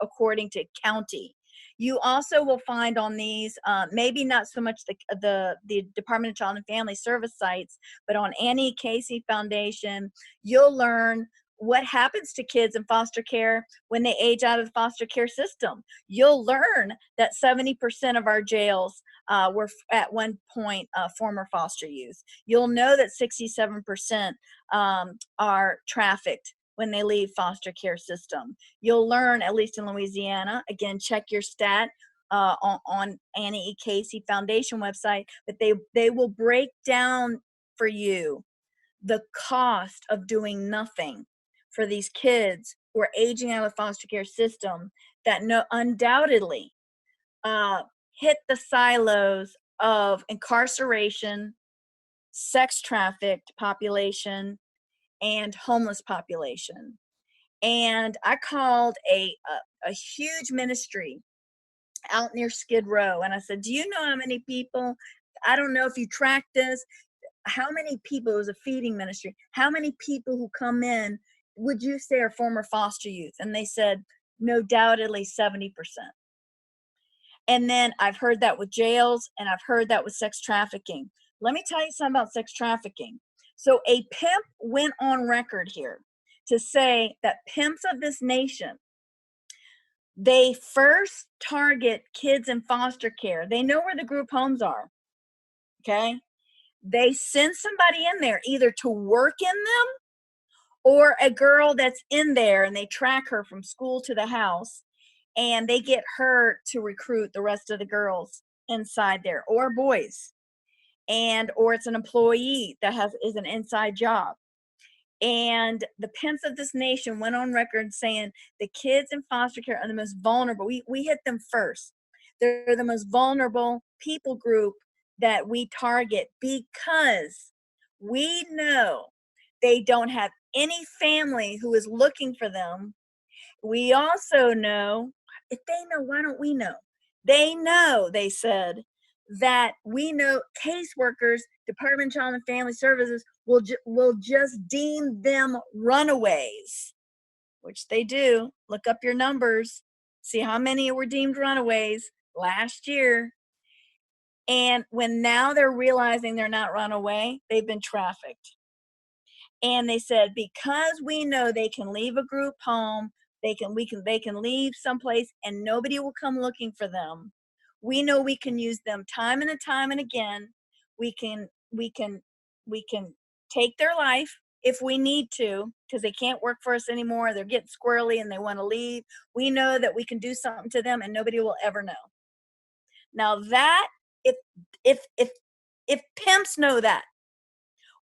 according to county. You also will find on these, maybe not so much the Department of Child and Family Service sites, but on Annie Casey Foundation, you'll learn what happens to kids in foster care when they age out of the foster care system. You'll learn that 70% of our jails were at one point former foster youth. You'll know that 67% are trafficked when they leave foster care system. You'll learn, at least in Louisiana, again, check your stat on Annie E. Casey Foundation website, but they will break down for you the cost of doing nothing for these kids who are aging out of the foster care system that undoubtedly hit the silos of incarceration, sex trafficked population, and homeless population. And I called a huge ministry out near Skid Row, and I said, do you know how many people, I don't know if you track this, how many people, it was a feeding ministry, how many people who come in would you say are former foster youth? And they said, no doubtedly 70%. And then I've heard that with jails, and I've heard that with sex trafficking. Let me tell you something about sex trafficking. So a pimp went on record here to say that pimps of this nation, they first target kids in foster care. They know where the group homes are, okay? They send somebody in there either to work in them or a girl that's in there, and they track her from school to the house, and they get her to recruit the rest of the girls inside there, or boys, or it's an employee that is an inside job. And the pimps of this nation went on record saying the kids in foster care are the most vulnerable. We hit them first. They're the most vulnerable people group that we target because we know they don't have any family who is looking for them. We also know, if they know, why don't we know? They know, they said, that we know caseworkers, Department of Child and Family Services, will just deem them runaways, which they do. Look up your numbers, see how many were deemed runaways last year. And when now they're realizing they're not runaway, they've been trafficked. And they said, because we know they can leave a group home, they can leave someplace and nobody will come looking for them. We know we can use them time and time and again. We can take their life if we need to, because they can't work for us anymore. They're getting squirrely and they want to leave. We know that we can do something to them and nobody will ever know. Now that, if pimps know that,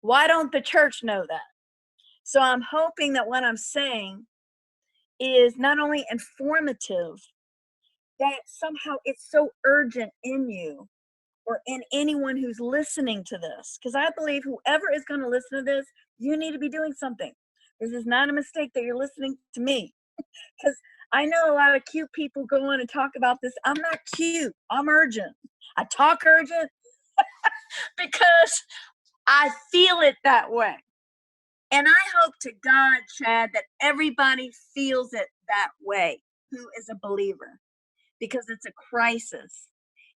why don't the church know that? So I'm hoping that what I'm saying is not only informative, that somehow it's so urgent in you or in anyone who's listening to this. Because I believe whoever is going to listen to this, you need to be doing something. This is not a mistake that you're listening to me. Because I know a lot of cute people go on and talk about this. I'm not cute. I'm urgent. I talk urgent because I feel it that way. And I hope to God, Chad, that everybody feels it that way who is a believer, because it's a crisis.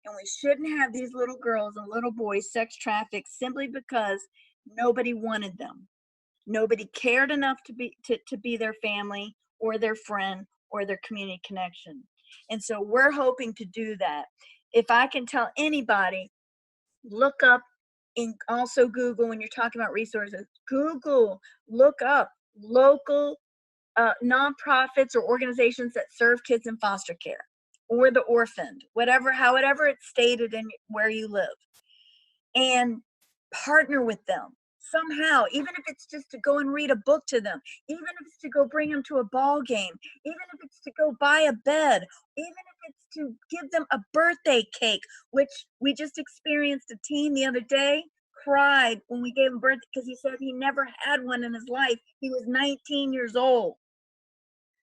And we shouldn't have these little girls and little boys sex trafficked simply because nobody wanted them. Nobody cared enough to be their family or their friend or their community connection. And so we're hoping to do that. If I can tell anybody, look up, and also Google, when you're talking about resources, Google, look up local nonprofits or organizations that serve kids in foster care or the orphaned, however it's stated in where you live, and partner with them somehow, even if it's just to go and read a book to them, even if it's to go bring them to a ball game, even if it's to go buy a bed, even if it's to give them a birthday cake, which we just experienced. A teen the other day cried when we gave him birthday because he said he never had one in his life. He was 19 years old.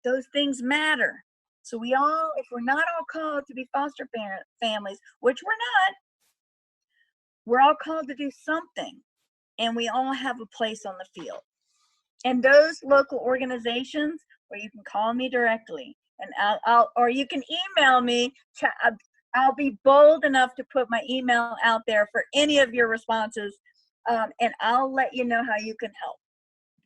Those things matter. So if we're not all called to be foster parent families, which we're all called to do something, and we all have a place on the field. And those local organizations, where you can call me directly and or you can email me. I'll be bold enough to put my email out there for any of your responses, and I'll let you know how you can help.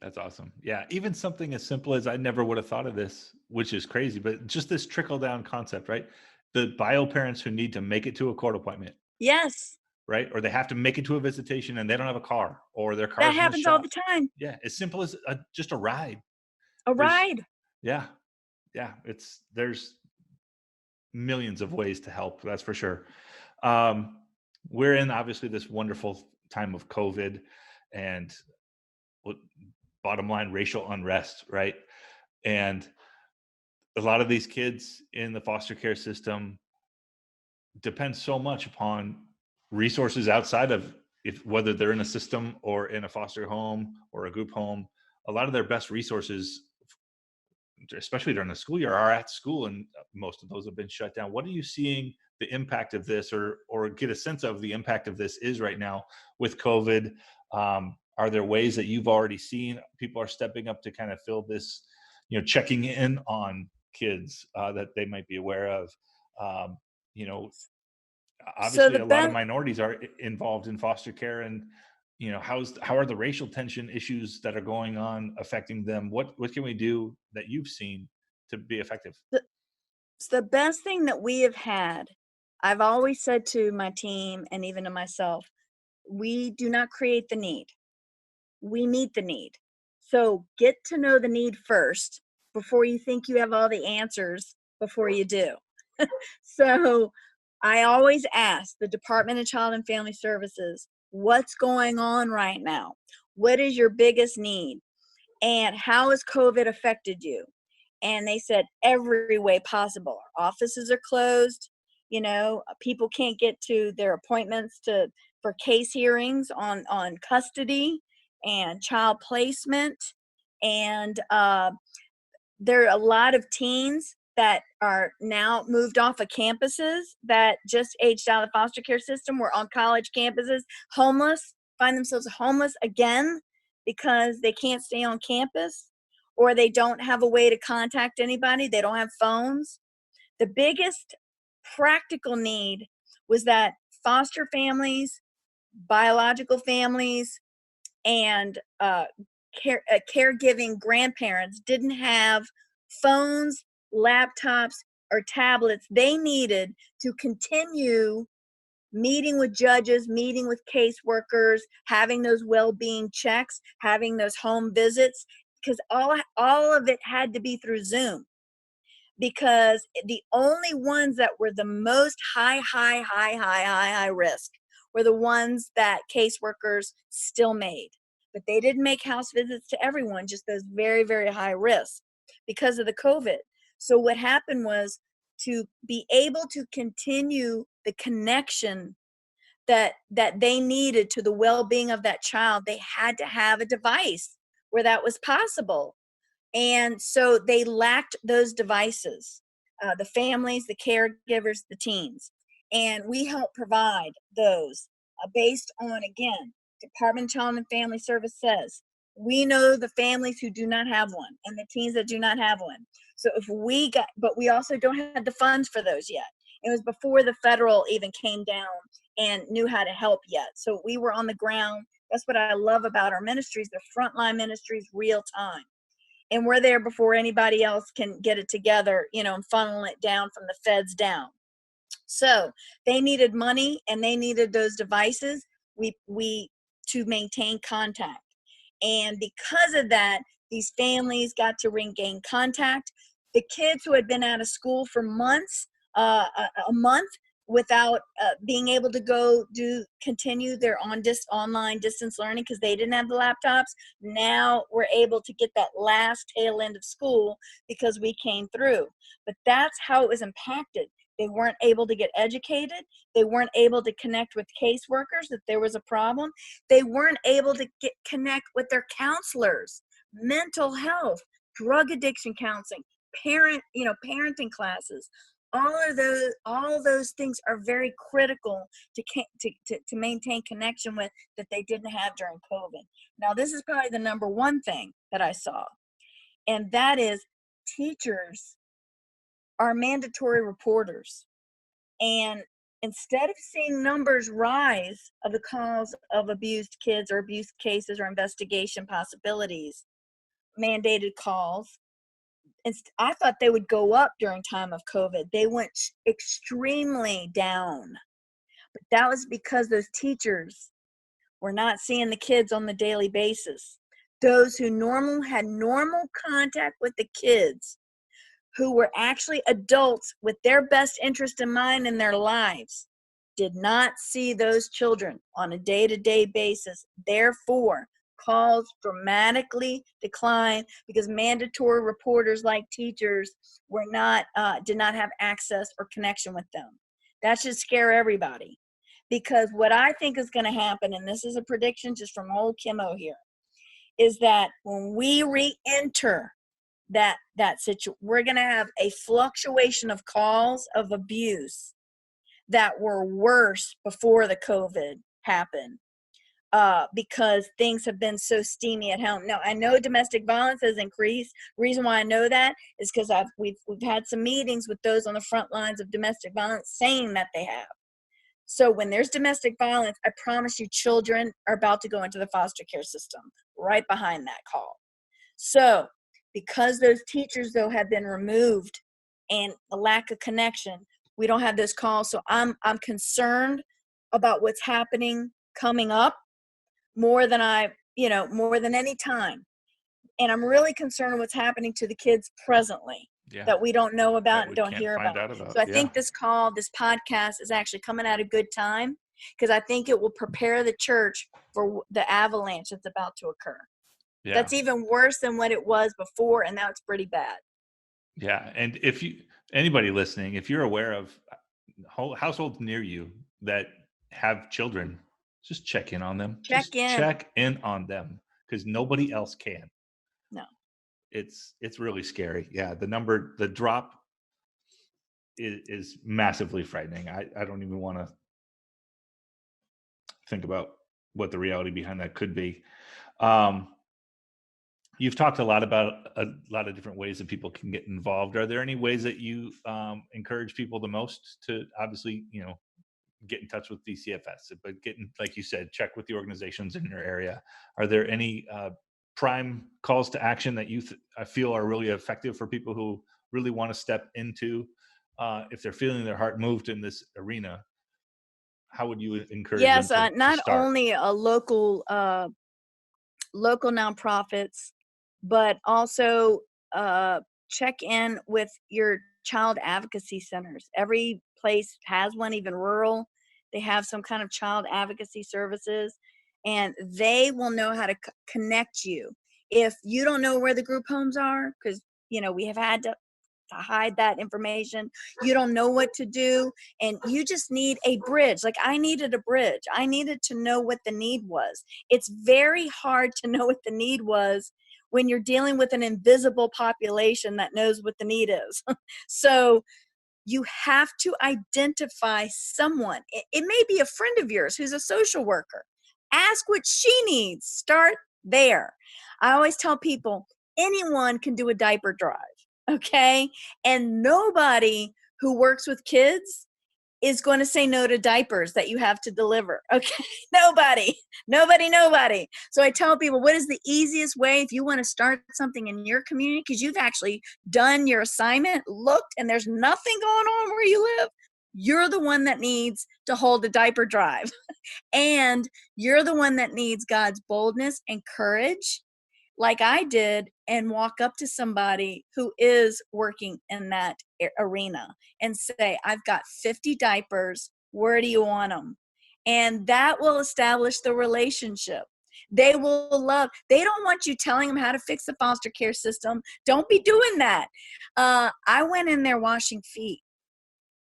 That's awesome. Yeah. Even something as simple as, I never would have thought of this, which is crazy, but just this trickle down concept, right? The bio parents who need to make it to a court appointment, Yes, right? Or they have to make it to a visitation and they don't have a car, or their that car's in the happens all shop. the time. Yeah. As simple as just a ride. A There's, ride. yeah. Yeah. There's millions of ways to help. That's for sure. Um, we're in obviously this wonderful time of COVID and, bottom line, racial unrest, right? And a lot of these kids in the foster care system depend so much upon resources outside of, if whether they're in a system or in a foster home or a group home. A lot of their best resources, especially during the school year, are at school, and most of those have been shut down. What are you seeing the impact of this, or get a sense of the impact of this is right now with COVID? Are there ways that you've already seen people are stepping up to kind of fill this, checking in on kids that they might be aware of? Um, you know, So Obviously the a lot of best minorities are involved in foster care, and how are the racial tension issues that are going on affecting them? What can we do that you've seen to be effective? the best thing that we have had, I've always said to my team and even to myself, we do not create the need. We meet the need. So get to know the need first before you think you have all the answers before you do. So I always ask the Department of Child and Family Services, what's going on right now? What is your biggest need? And how has COVID affected you? And they said every way possible. Our offices are closed. People can't get to their appointments for case hearings on custody and child placement. And there are a lot of teens that are now moved off of campuses that just aged out of the foster care system, were on college campuses, homeless, find themselves homeless again because they can't stay on campus, or they don't have a way to contact anybody. They don't have phones. The biggest practical need was that foster families, biological families, and caregiving grandparents didn't have phones, laptops, or tablets they needed to continue meeting with judges, meeting with caseworkers, having those well-being checks, having those home visits, because all of it had to be through Zoom. Because the only ones that were the most high risk were the ones that caseworkers still made. But they didn't make house visits to everyone, just those very, very high risk because of the COVID. So what happened was, to be able to continue the connection that they needed to the well-being of that child, they had to have a device where that was possible. And so they lacked those devices, the families, the caregivers, the teens. And we help provide those based on, again, Department of Child and Family Service says, we know the families who do not have one and the teens that do not have one. So but we also don't have the funds for those yet. It was before the federal even came down and knew how to help yet. So we were on the ground. That's what I love about our ministries. They're frontline ministries, real time. And we're there before anybody else can get it together, and funnel it down from the feds down. So they needed money and they needed those devices we to maintain contact. And because of that, these families got to regain contact. The kids who had been out of school for months, a month, without being able to continue their online distance learning because they didn't have the laptops, now we're able to get that last tail end of school because we came through. But that's how it was impacted. They weren't able to get educated. They weren't able to connect with caseworkers if there was a problem. They weren't able to connect with their counselors, mental health, drug addiction counseling, parenting classes. All those things are very critical to maintain connection with, that they didn't have during COVID. Now, this is probably the number one thing that I saw, and that is teachers are mandatory reporters. And instead of seeing numbers rise of the calls of abused kids or abuse cases or investigation possibilities, mandated calls, I thought they would go up during time of COVID. They went extremely down. But that was because those teachers were not seeing the kids on the daily basis. Those who had normal contact with the kids, who were actually adults with their best interest in mind in their lives, did not see those children on a day-to-day basis. Therefore, calls dramatically declined because mandatory reporters like teachers did not have access or connection with them. That should scare everybody, because what I think is going to happen, and this is a prediction just from old Kimmo here, is that when we re-enter that situation, we're going to have a fluctuation of calls of abuse that were worse before the COVID happened, because things have been so steamy at home. Now, I know domestic violence has increased. Reason why I know that is because we've had some meetings with those on the front lines of domestic violence saying that they have. So when there's domestic violence, I promise you, children are about to go into the foster care system right behind that call. So because those teachers, though, have been removed and a lack of connection, we don't have those calls. So I'm concerned about what's happening coming up more than any time. And I'm really concerned with what's happening to the kids presently that we don't know about and don't hear about. So I think this podcast is actually coming at a good time, because I think it will prepare the church for the avalanche that's about to occur. Yeah. That's even worse than what it was before, and now it's pretty bad. Yeah, and anybody listening, if you're aware of households near you that have children, just check in on them. Check in on them, because nobody else can. No. It's really scary. Yeah, the drop is massively frightening. I don't even want to think about what the reality behind that could be. You've talked a lot about a lot of different ways that people can get involved. Are there any ways that you encourage people the most to, obviously, get in touch with DCFS, but like you said, check with the organizations in your area? Are there any prime calls to action that I feel are really effective for people who really want to step into, if they're feeling their heart moved in this arena? How would you encourage them to start? Not only a local nonprofits, but also check in with your child advocacy centers. Every place has one, even rural. They have some kind of child advocacy services, and they will know how to connect you. If you don't know where the group homes are, because we have had to hide that information, you don't know what to do, and you just need a bridge. Like, I needed a bridge. I needed to know what the need was. It's very hard to know what the need was when you're dealing with an invisible population that knows what the need is. So you have to identify someone. It may be a friend of yours who's a social worker. Ask what she needs. Start there. I always tell people, anyone can do a diaper drive, okay? And nobody who works with kids is going to say no to diapers that you have to deliver, okay? Nobody. So I tell people, what is the easiest way if you want to start something in your community, because you've actually done your assignment, looked, and there's nothing going on where you live? You're the one that needs to hold a diaper drive. And you're the one that needs God's boldness and courage, like I did, and walk up to somebody who is working in that arena and say, I've got 50 diapers. Where do you want them? And that will establish the relationship. They will love. They don't want you telling them how to fix the foster care system. Don't be doing that. I went in there washing feet,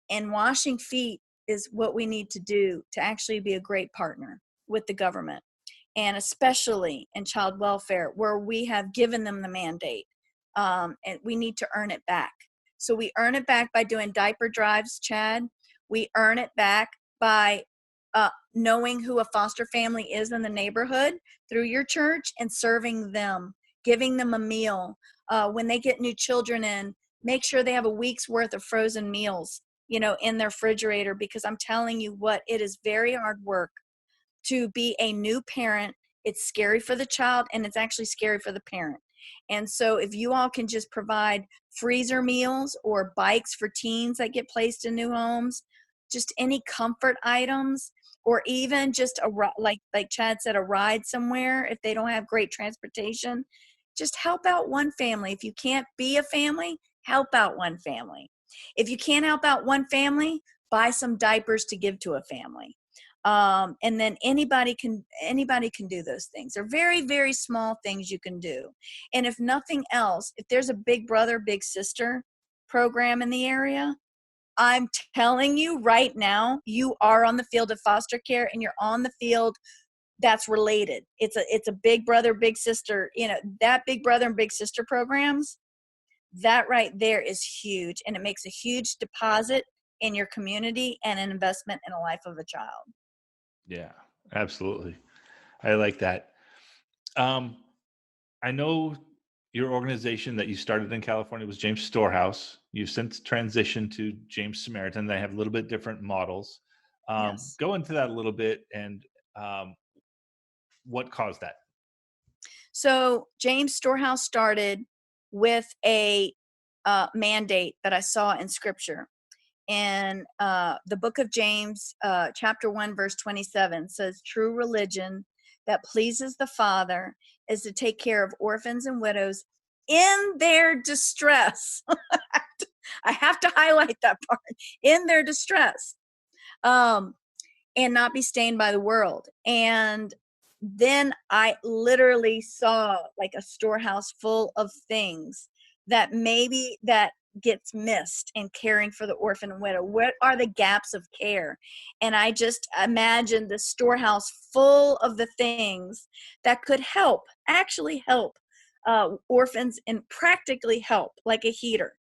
and washing feet is what we need to do to actually be a great partner with the government, and especially in child welfare, where we have given them the mandate, and we need to earn it back. So we earn it back by doing diaper drives, Chad. We earn it back by knowing who a foster family is in the neighborhood through your church and serving them, giving them a meal. When they get new children in, make sure they have a week's worth of frozen meals, in their refrigerator, because I'm telling you what, it is very hard work to be a new parent. It's scary for the child, and it's actually scary for the parent. And so if you all can just provide freezer meals or bikes for teens that get placed in new homes, just any comfort items, or even just like Chad said, a ride somewhere if they don't have great transportation, just help out one family. If you can't be a family, help out one family. If you can't help out one family, buy some diapers to give to a family. And then anybody can do those things. They're very, very small things you can do. And if nothing else, if there's a big brother, big sister program in the area, I'm telling you right now, you are on the field of foster care, and you're on the field that's related. It's a big brother, big sister, that big brother and big sister programs, that right there is huge. And it makes a huge deposit in your community and an investment in the life of a child. Yeah, absolutely. I like that. Um, I know your organization that you started in California was James Storehouse. You've since transitioned to James Samaritan. They have a little bit different models. Yes. Go into that a little bit, and what caused that? So James Storehouse started with a mandate that I saw in Scripture. And the book of James, chapter 1, verse 27 says, true religion that pleases the Father is to take care of orphans and widows in their distress. I have to highlight that part, in their distress, and not be stained by the world. And then I literally saw like a storehouse full of things that maybe that gets missed in caring for the orphan and widow. What are the gaps of care? And I just imagined the storehouse full of the things that could actually help orphans, and practically help, like a heater,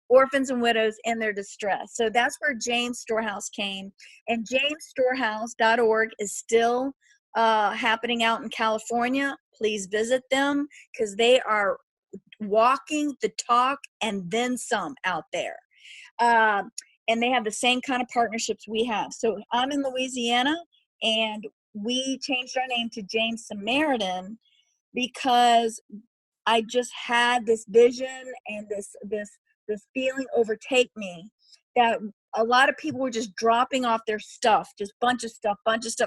orphans and widows in their distress. So that's where James Storehouse came. And jamesstorehouse.org is still happening out in California. Please visit them, because they are walking the talk and then some out there. And they have the same kind of partnerships we have. So I'm in Louisiana, and we changed our name to James Samaritan because I just had this vision and this feeling overtake me that a lot of people were just dropping off their stuff, just bunch of stuff,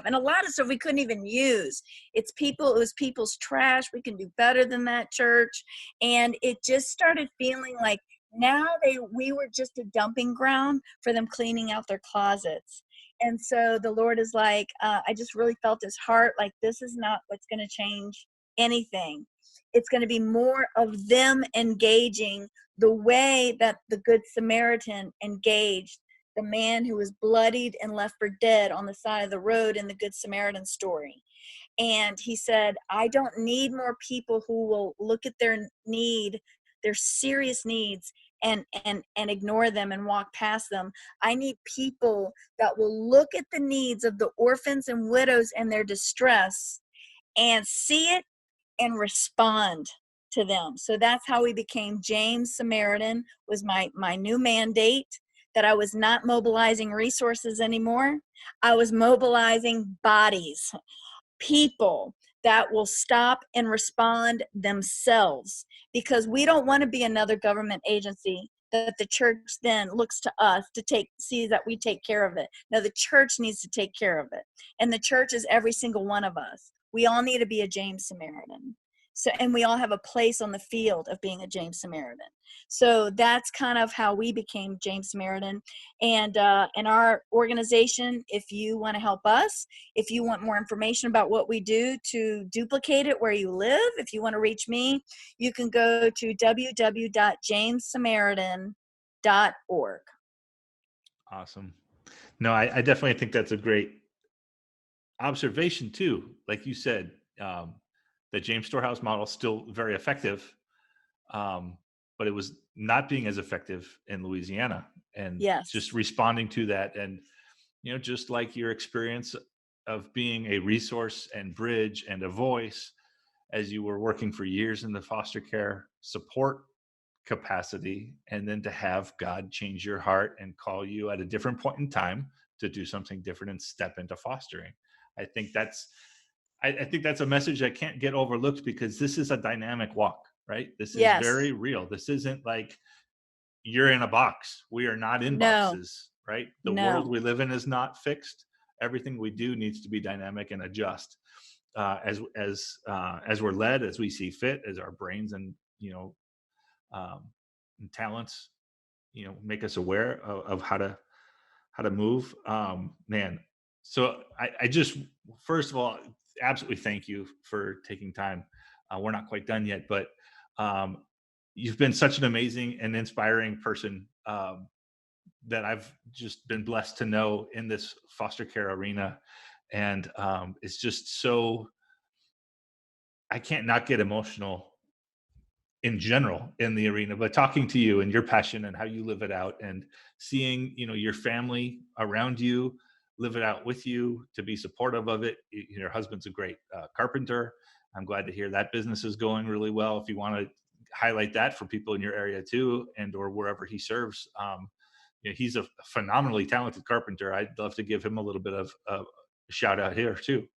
and a lot of stuff we couldn't even use. It was people's trash. We can do better than that, church. And it just started feeling like now we were just a dumping ground for them cleaning out their closets. And so the Lord is like, I just really felt his heart, like, this is not what's going to change anything. It's going to be more of them engaging the way that the Good Samaritan engaged the man who was bloodied and left for dead on the side of the road in the Good Samaritan story. And he said, I don't need more people who will look at their serious needs, and ignore them and walk past them. I need people that will look at the needs of the orphans and widows and their distress and see it and respond to them. So that's how we became James Samaritan, was my new mandate, that I was not mobilizing resources anymore. I was mobilizing bodies, people that will stop and respond themselves, because we don't want to be another government agency that the church then looks to us to see that we take care of it. No, the church needs to take care of it. And the church is every single one of us. We all need to be a James Samaritan. So, and we all have a place on the field of being a James Samaritan. So that's kind of how we became James Samaritan. And in our organization, if you want to help us, if you want more information about what we do to duplicate it where you live, if you want to reach me, you can go to www.jamessamaritan.org. Awesome. No, I definitely think that's a great observation too. Like you said, the James Storehouse model is still very effective, but it was not being as effective in Louisiana, and Yes. just responding to that. And, just like your experience of being a resource and bridge and a voice as you were working for years in the foster care support capacity, and then to have God change your heart and call you at a different point in time to do something different and step into fostering. I think that's I think that's a message that can't get overlooked, because this is a dynamic walk, right? This is Yes. very real. This isn't like you're in a box. We are not in No. boxes, right? The world No. we live in is not fixed. Everything we do needs to be dynamic and adjust as we're led, as we see fit, as our brains and um, and talents make us aware of how to move. Man, so I just, first of all, absolutely thank you for taking time. We're not quite done yet, but um, you've been such an amazing and inspiring person that I've just been blessed to know in this foster care arena. And it's just so, I can't not get emotional in general in the arena, but talking to you and your passion and how you live it out, and seeing your family around you live it out with you, to be supportive of it. Your husband's a great carpenter. I'm glad to hear that business is going really well. If you want to highlight that for people in your area too, and or wherever he serves, he's a phenomenally talented carpenter. I'd love to give him a little bit of a shout out here too.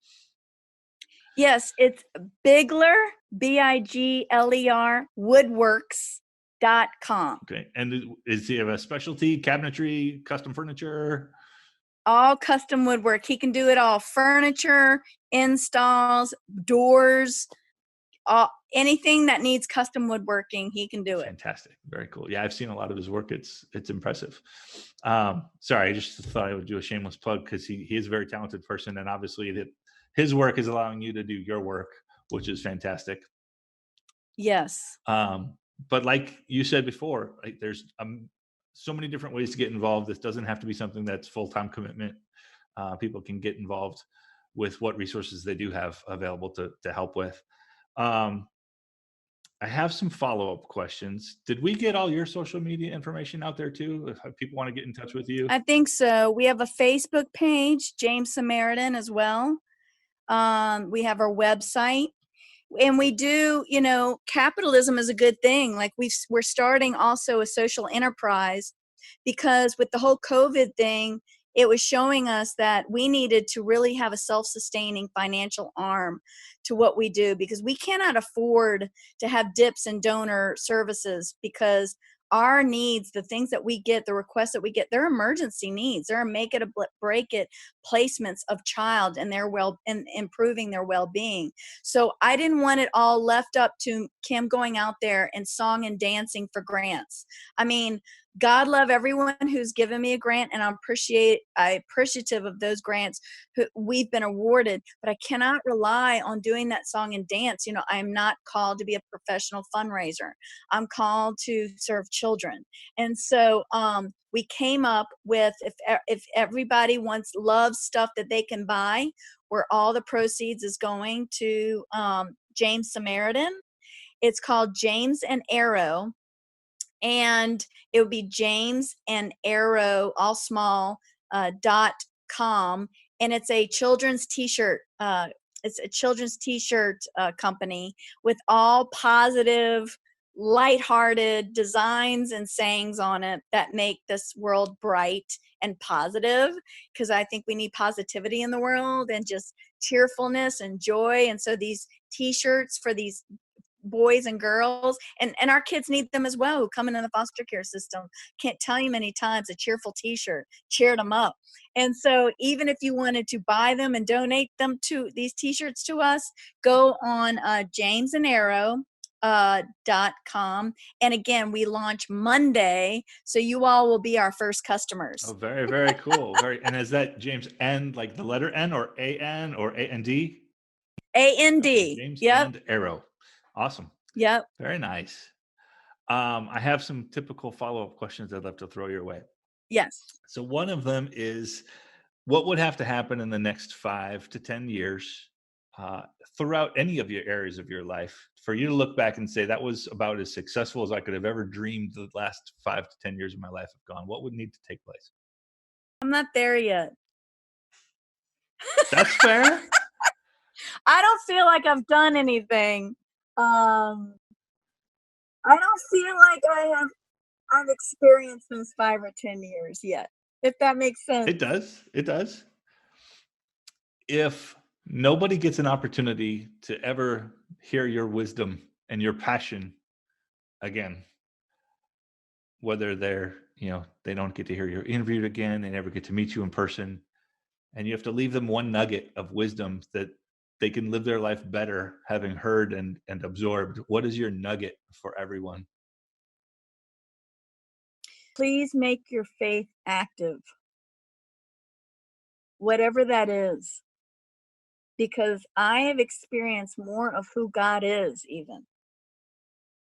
Yes, it's Bigler, Bigler, woodworks.com. Okay. And is he have a specialty, cabinetry, custom furniture? All custom woodwork. He can do it all. Furniture, installs, doors, anything that needs custom woodworking, he can do it. Fantastic. Very cool. Yeah, I've seen a lot of his work. It's impressive. Sorry, I just thought I would do a shameless plug, because he is a very talented person, and obviously that his work is allowing you to do your work, which is fantastic. Yes. But like you said before, like there's so many different ways to get involved. This doesn't have to be something that's full-time commitment. People can get involved with what resources they do have available to help with. I have some follow-up questions. Did we get all your social media information out there too? If people want to get in touch with you? I think so. We have a Facebook page, James Samaritan, as well. We have our website. And we do, capitalism is a good thing. Like we're starting also a social enterprise, because with the whole COVID thing, it was showing us that we needed to really have a self-sustaining financial arm to what we do, because we cannot afford to have dips in donor services, because our needs, the things that we get, the requests that we get, they're emergency needs. They're make it or break it placements of child and their and improving their well-being. So I didn't want it all left up to Kim going out there and song and dancing for grants. I mean, God love everyone who's given me a grant, and I'm appreciative of those grants who we've been awarded, but I cannot rely on doing that song and dance. I'm not called to be a professional fundraiser. I'm called to serve children. And so we came up with, if everybody loves stuff that they can buy, where all the proceeds is going to James Samaritan. It's called James and Arrow, and it would be James and Arrow, all small, .com, and it's a children's t-shirt. It's a children's t-shirt company with all positive, lighthearted designs and sayings on it that make this world bright and positive, because I think we need positivity in the world and just cheerfulness and joy. And so these t-shirts for these boys and girls, and our kids need them as well, who come into the foster care system. Can't tell you many times a cheerful t-shirt cheered them up. And so even if you wanted to buy them and donate them to these t-shirts to us, go on jamesandarrow.com. And again, we launch Monday, so you all will be our first customers. Oh, very, very cool. And is that James N, like the letter N, or A-N, or A-N-D? A-N-D. Okay, James Yep. and Arrow. Awesome. Yep. Very nice. I have some typical follow-up questions I'd love to throw your way. Yes. So one of them is, what would have to happen in the next 5 to 10 years throughout any of your areas of your life for you to look back and say that was about as successful as I could have ever dreamed the last 5 to 10 years of my life have gone? What would need to take place? I'm not there yet. That's fair. I don't feel like I've done anything. I I don't feel like I've experienced those 5 or 10 years yet, if that makes sense. It does. It does. If nobody gets an opportunity to ever hear your wisdom and your passion again, whether they don't get to hear your interview again, they never get to meet you in person, and you have to leave them one nugget of wisdom that they can live their life better having heard and absorbed, what is your nugget for everyone? Please make your faith active, whatever that is, because I have experienced more of who God is, even,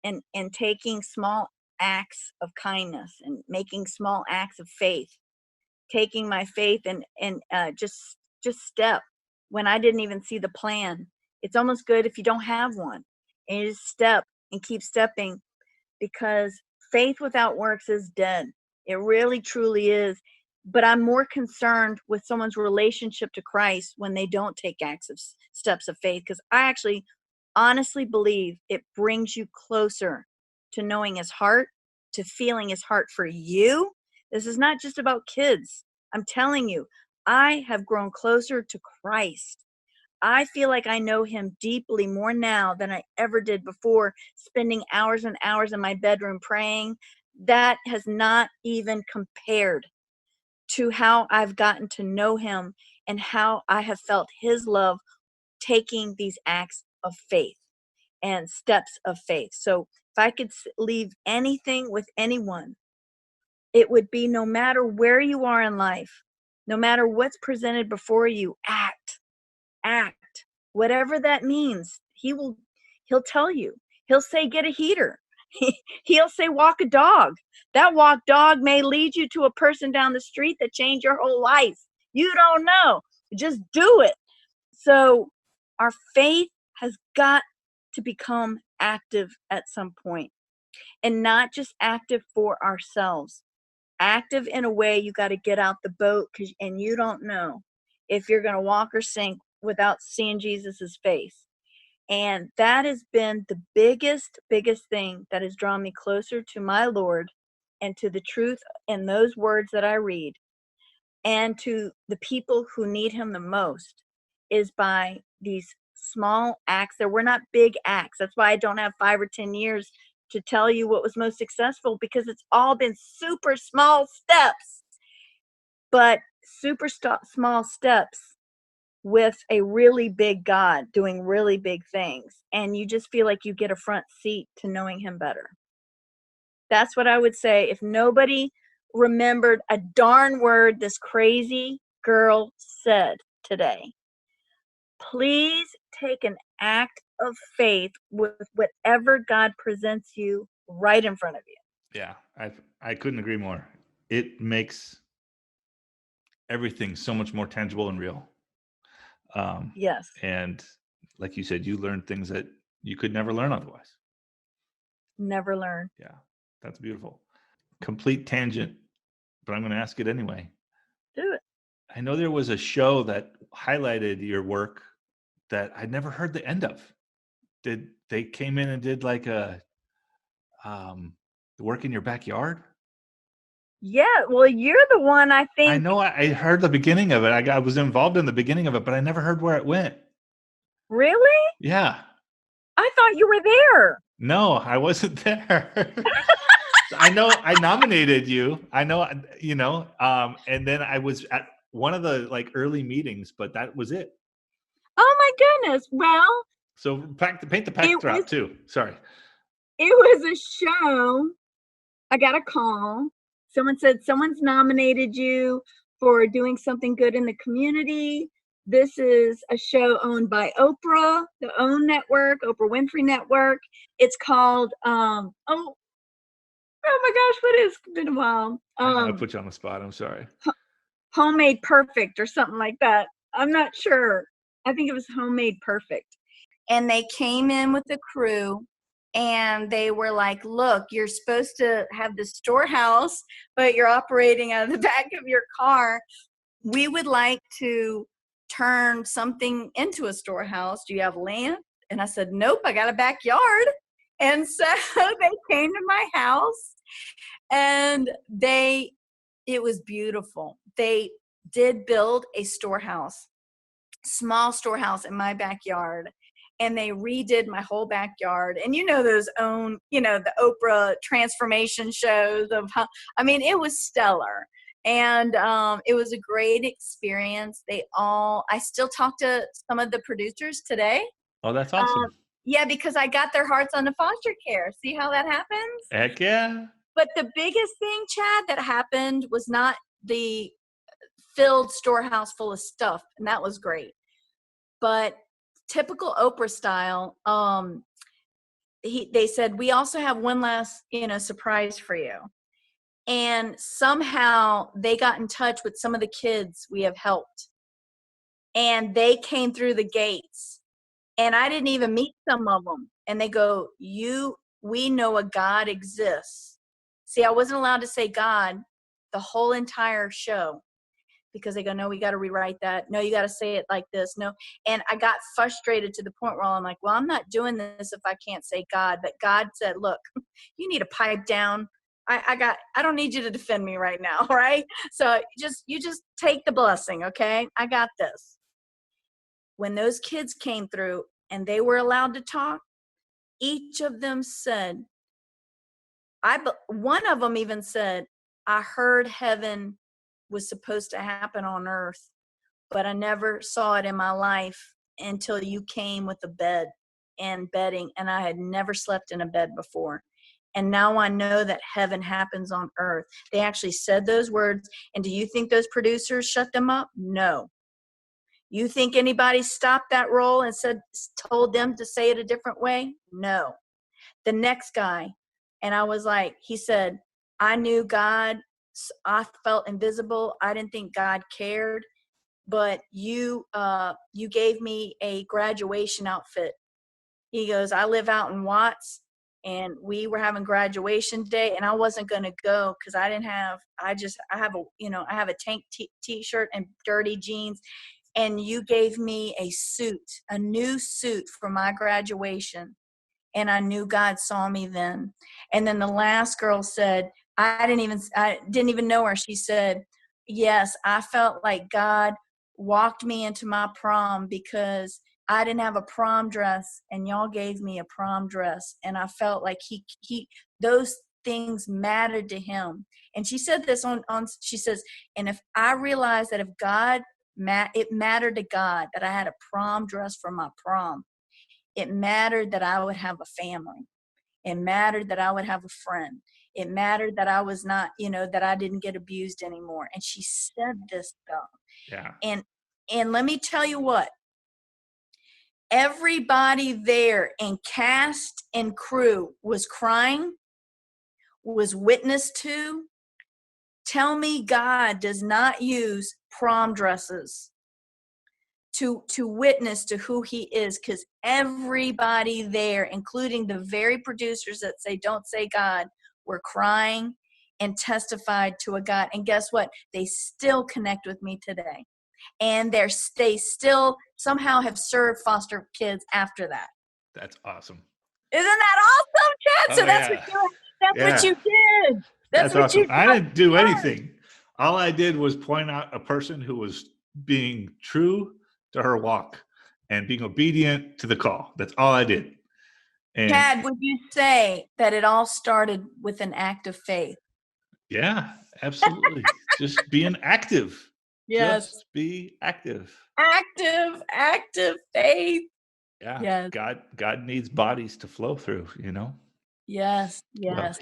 and taking small acts of kindness and making small acts of faith, taking my faith and just step when I didn't even see the plan. It's almost good if you don't have one, and you just step and keep stepping, because faith without works is dead. It really truly is. But I'm more concerned with someone's relationship to Christ when they don't take acts of steps of faith, because I actually honestly believe it brings you closer to knowing his heart, to feeling his heart for you. This is not just about kids. I'm telling you, I have grown closer to Christ. I feel like I know him deeply more now than I ever did before, spending hours and hours in my bedroom praying. That has not even compared to how I've gotten to know him and how I have felt his love taking these acts of faith and steps of faith. So if I could leave anything with anyone, it would be, no matter where you are in life, no matter what's presented before you, act. Whatever that means. He'll tell you. He'll say, get a heater. He'll say, walk a dog. That walk dog may lead you to a person down the street that changed your whole life. You don't know. Just do it. So our faith has got to become active at some point, and not just active for ourselves. Active in a way, you got to get out the boat, and you don't know if you're going to walk or sink without seeing Jesus's face. And that has been the biggest thing that has drawn me closer to my Lord and to the truth in those words that I read, and to the people who need him the most, is by these small acts. There were not big acts. That's why I don't have 5 or 10 years to tell you what was most successful, because it's all been super small steps, but super small steps with a really big God doing really big things. And you just feel like you get a front seat to knowing him better. That's what I would say. If nobody remembered a darn word this crazy girl said today, please take an act of faith with whatever God presents you right in front of you. Yeah, I couldn't agree more. It makes everything so much more tangible and real. Yes. And like you said, you learned things that you could never learn otherwise. Never learn. Yeah, that's beautiful. Complete tangent, but I'm going to ask it anyway. Do it. I know there was a show that highlighted your work that I'd never heard the end of. Did they came in and did like a work in your backyard? Yeah, well, you're the one, I I think. know I heard the beginning of it. I was involved in the beginning of it, but I never heard where it went. Really? Yeah. I thought you were there. No, I wasn't there. I know I nominated you. I know, and then I was at one of the like early meetings, but that was it. Oh my goodness. Well, So paint the backdrop too. Sorry. It was a show. I got a call. Someone said someone's nominated you for doing something good in the community. This is a show owned by Oprah, the OWN network, Oprah Winfrey Network. It's called oh my gosh, what is it? Been a while. I put you on the spot. I'm sorry. Homemade Perfect or something like that. I'm not sure. I think it was Homemade Perfect. And they came in with the crew, and they were like, look, you're supposed to have the storehouse, but you're operating out of the back of your car. We would like to turn something into a storehouse. Do you have land? And I said, nope, I got a backyard. And so they came to my house, and it was beautiful. They did build a storehouse, small storehouse in my backyard, and they redid my whole backyard. And those the Oprah transformation shows of how, it was stellar. And it was a great experience. I still talk to some of the producers today. Oh, that's awesome. Yeah, because I got their hearts on the foster care. See how that happens? Heck yeah. But the biggest thing, Chad, that happened was not the filled storehouse full of stuff, and that was great. But typical Oprah style, they said, we also have one last, surprise for you. And somehow they got in touch with some of the kids we have helped. And they came through the gates. And I didn't even meet some of them. And they go, we know a God exists. See, I wasn't allowed to say God the whole entire show, because they go, no, we got to rewrite that. No, you got to say it like this. No. And I got frustrated to the point where I'm like, well, I'm not doing this if I can't say God. But God said, look, you need to pipe down. I don't need you to defend me right now. Right. So you just take the blessing. Okay. I got this. When those kids came through and they were allowed to talk, each of them said, one of them even said, I heard heaven was supposed to happen on earth, but I never saw it in my life until you came with a bed and bedding, and I had never slept in a bed before. And now I know that heaven happens on earth. They actually said those words. And do you think those producers shut them up? No. You think anybody stopped that role and told them to say it a different way? No. The next guy, and I was like, he said, I knew God. I felt invisible. I didn't think God cared, but you gave me a graduation outfit. He goes, I live out in Watts, and we were having graduation day, and I wasn't going to go because I have a tank t-shirt and dirty jeans. And you gave me a new suit for my graduation. And I knew God saw me then. And then the last girl said, I didn't even know her. She said, yes, I felt like God walked me into my prom because I didn't have a prom dress, and y'all gave me a prom dress. And I felt like those things mattered to him. And she said this she says, and if I realized that if God, it mattered to God that I had a prom dress for my prom, it mattered that I would have a family. It mattered that I would have a friend. It mattered that I was not, that I didn't get abused anymore. And she said this stuff. Yeah. And let me tell you what, everybody there in cast and crew was crying, was witness to. Tell me God does not use prom dresses to witness to who he is, because everybody there, including the very producers that say don't say God, were crying and testified to a God. And guess what? They still connect with me today. And they still somehow have served foster kids after that. That's awesome. Isn't that awesome, Chad? So that's what you did. That's what awesome. I didn't do anything. All I did was point out a person who was being true to her walk and being obedient to the call. That's all I did. And Chad, would you say that it all started with an act of faith? Yeah, absolutely. Just being active. Yes. Just be active. Active faith. Yeah. Yes. God needs bodies to flow through, Yes. Well,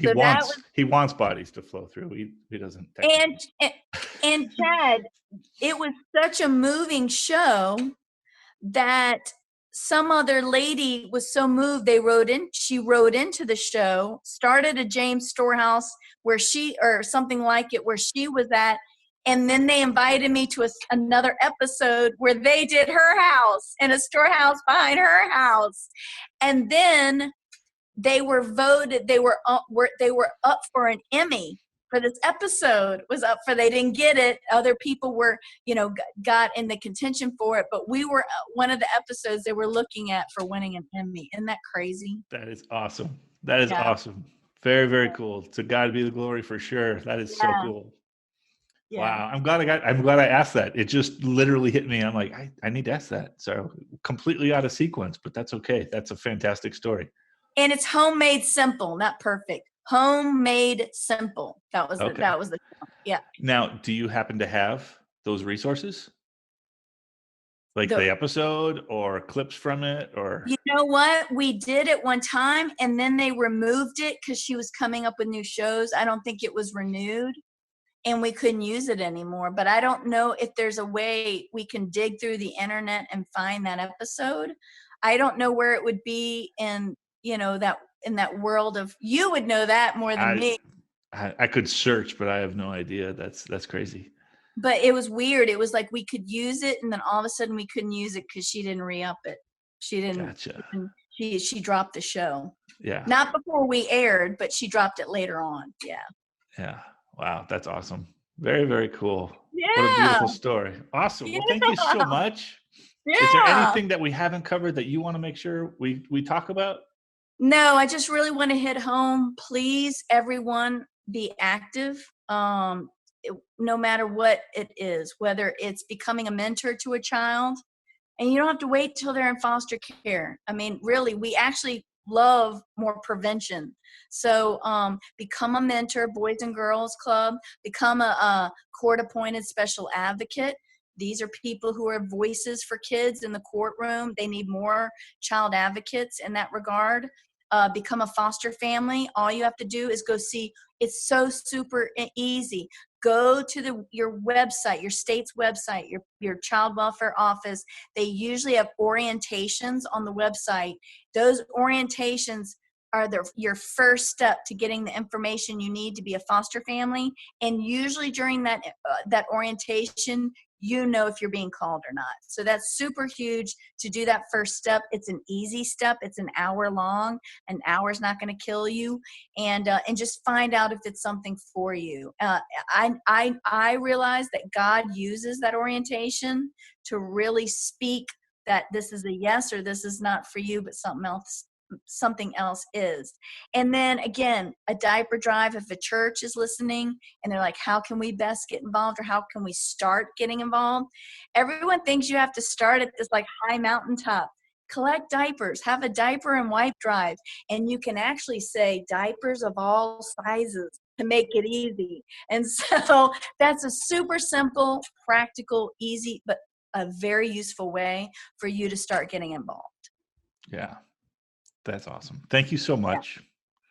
he wants bodies to flow through. He doesn't. And Chad, it was such a moving show that some other lady was so moved she wrote into the show, started a James storehouse or something like it, where she was at. And then they invited me to another episode where they did her house in a storehouse behind her house. And then they were voted, they were up for an Emmy for this episode was up for, they didn't get it. Other people were, got in the contention for it, but we were one of the episodes they were looking at for winning an Emmy. Isn't that crazy? That is awesome. That is awesome. Very, very cool. To God be the glory for sure. That is so cool. Yeah. Wow. I'm glad I asked that. It just literally hit me. I'm like, I need to ask that. So completely out of sequence, but that's okay. That's a fantastic story. And it's homemade simple, not perfect. Homemade simple. That was yeah. Now, do you happen to have those resources? Like the episode or clips from it, or? You know what? We did it one time and then they removed it because she was coming up with new shows. I don't think it was renewed and we couldn't use it anymore. But I don't know if there's a way we can dig through the internet and find that episode. I don't know where it would be in, that in that world of, you would know that more than me. I could search, but I have no idea. That's crazy. But it was weird. It was like we could use it, and then all of a sudden we couldn't use it because she didn't re-up it. She didn't. Gotcha. She dropped the show. Yeah. Not before we aired, but she dropped it later on. Yeah. Yeah. Wow, that's awesome. Very, very cool. Yeah. What a beautiful story. Awesome. Yeah. Well, thank you so much. Yeah. Is there anything that we haven't covered that you want to make sure we talk about? No, I just really want to hit home. Please, everyone, be active. No matter what it is, whether it's becoming a mentor to a child, and you don't have to wait till they're in foster care. I mean, really, we actually love more prevention. So become a mentor, Boys and Girls Club, become a court-appointed special advocate. These are people who are voices for kids in the courtroom. They need more child advocates in that regard. Become a foster family. All you have to do is go see. It's so super easy. Go to your website, your state's website, your child welfare office. They usually have orientations on the website. Those orientations are your first step to getting the information you need to be a foster family. And usually during that orientation, if you're being called or not. So that's super huge to do that first step. It's an easy step. It's an hour long. An hour's not going to kill you. And just find out if it's something for you. I realize that God uses that orientation to really speak that this is a yes or this is not for you, but something else is. And then again, a diaper drive, if a church is listening and they're like, how can we best get involved, or how can we start getting involved? Everyone thinks you have to start at this like high mountaintop. Collect diapers, have a diaper and wipe drive, and you can actually say diapers of all sizes to make it easy. And so that's a super simple, practical, easy, but a very useful way for you to start getting involved. Yeah. That's awesome. Thank you so much.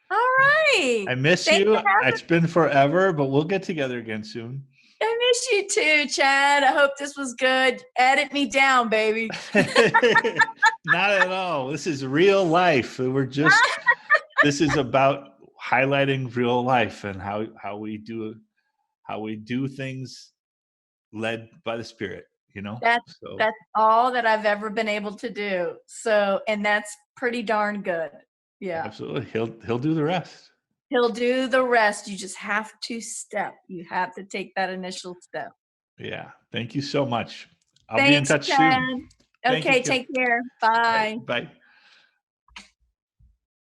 All right. I miss you. It's been forever, but we'll get together again soon. I miss you too, Chad. I hope this was good. Edit me down, baby. Not at all. This is real life. This is about highlighting real life and how we do things led by the Spirit. That's all that I've ever been able to do. So, and that's pretty darn good. Yeah, absolutely. He'll do the rest. He'll do the rest. You just have to step. You have to take that initial step. Yeah. Thank you so much. I'll be in touch soon. Okay. Take care. Bye. Bye.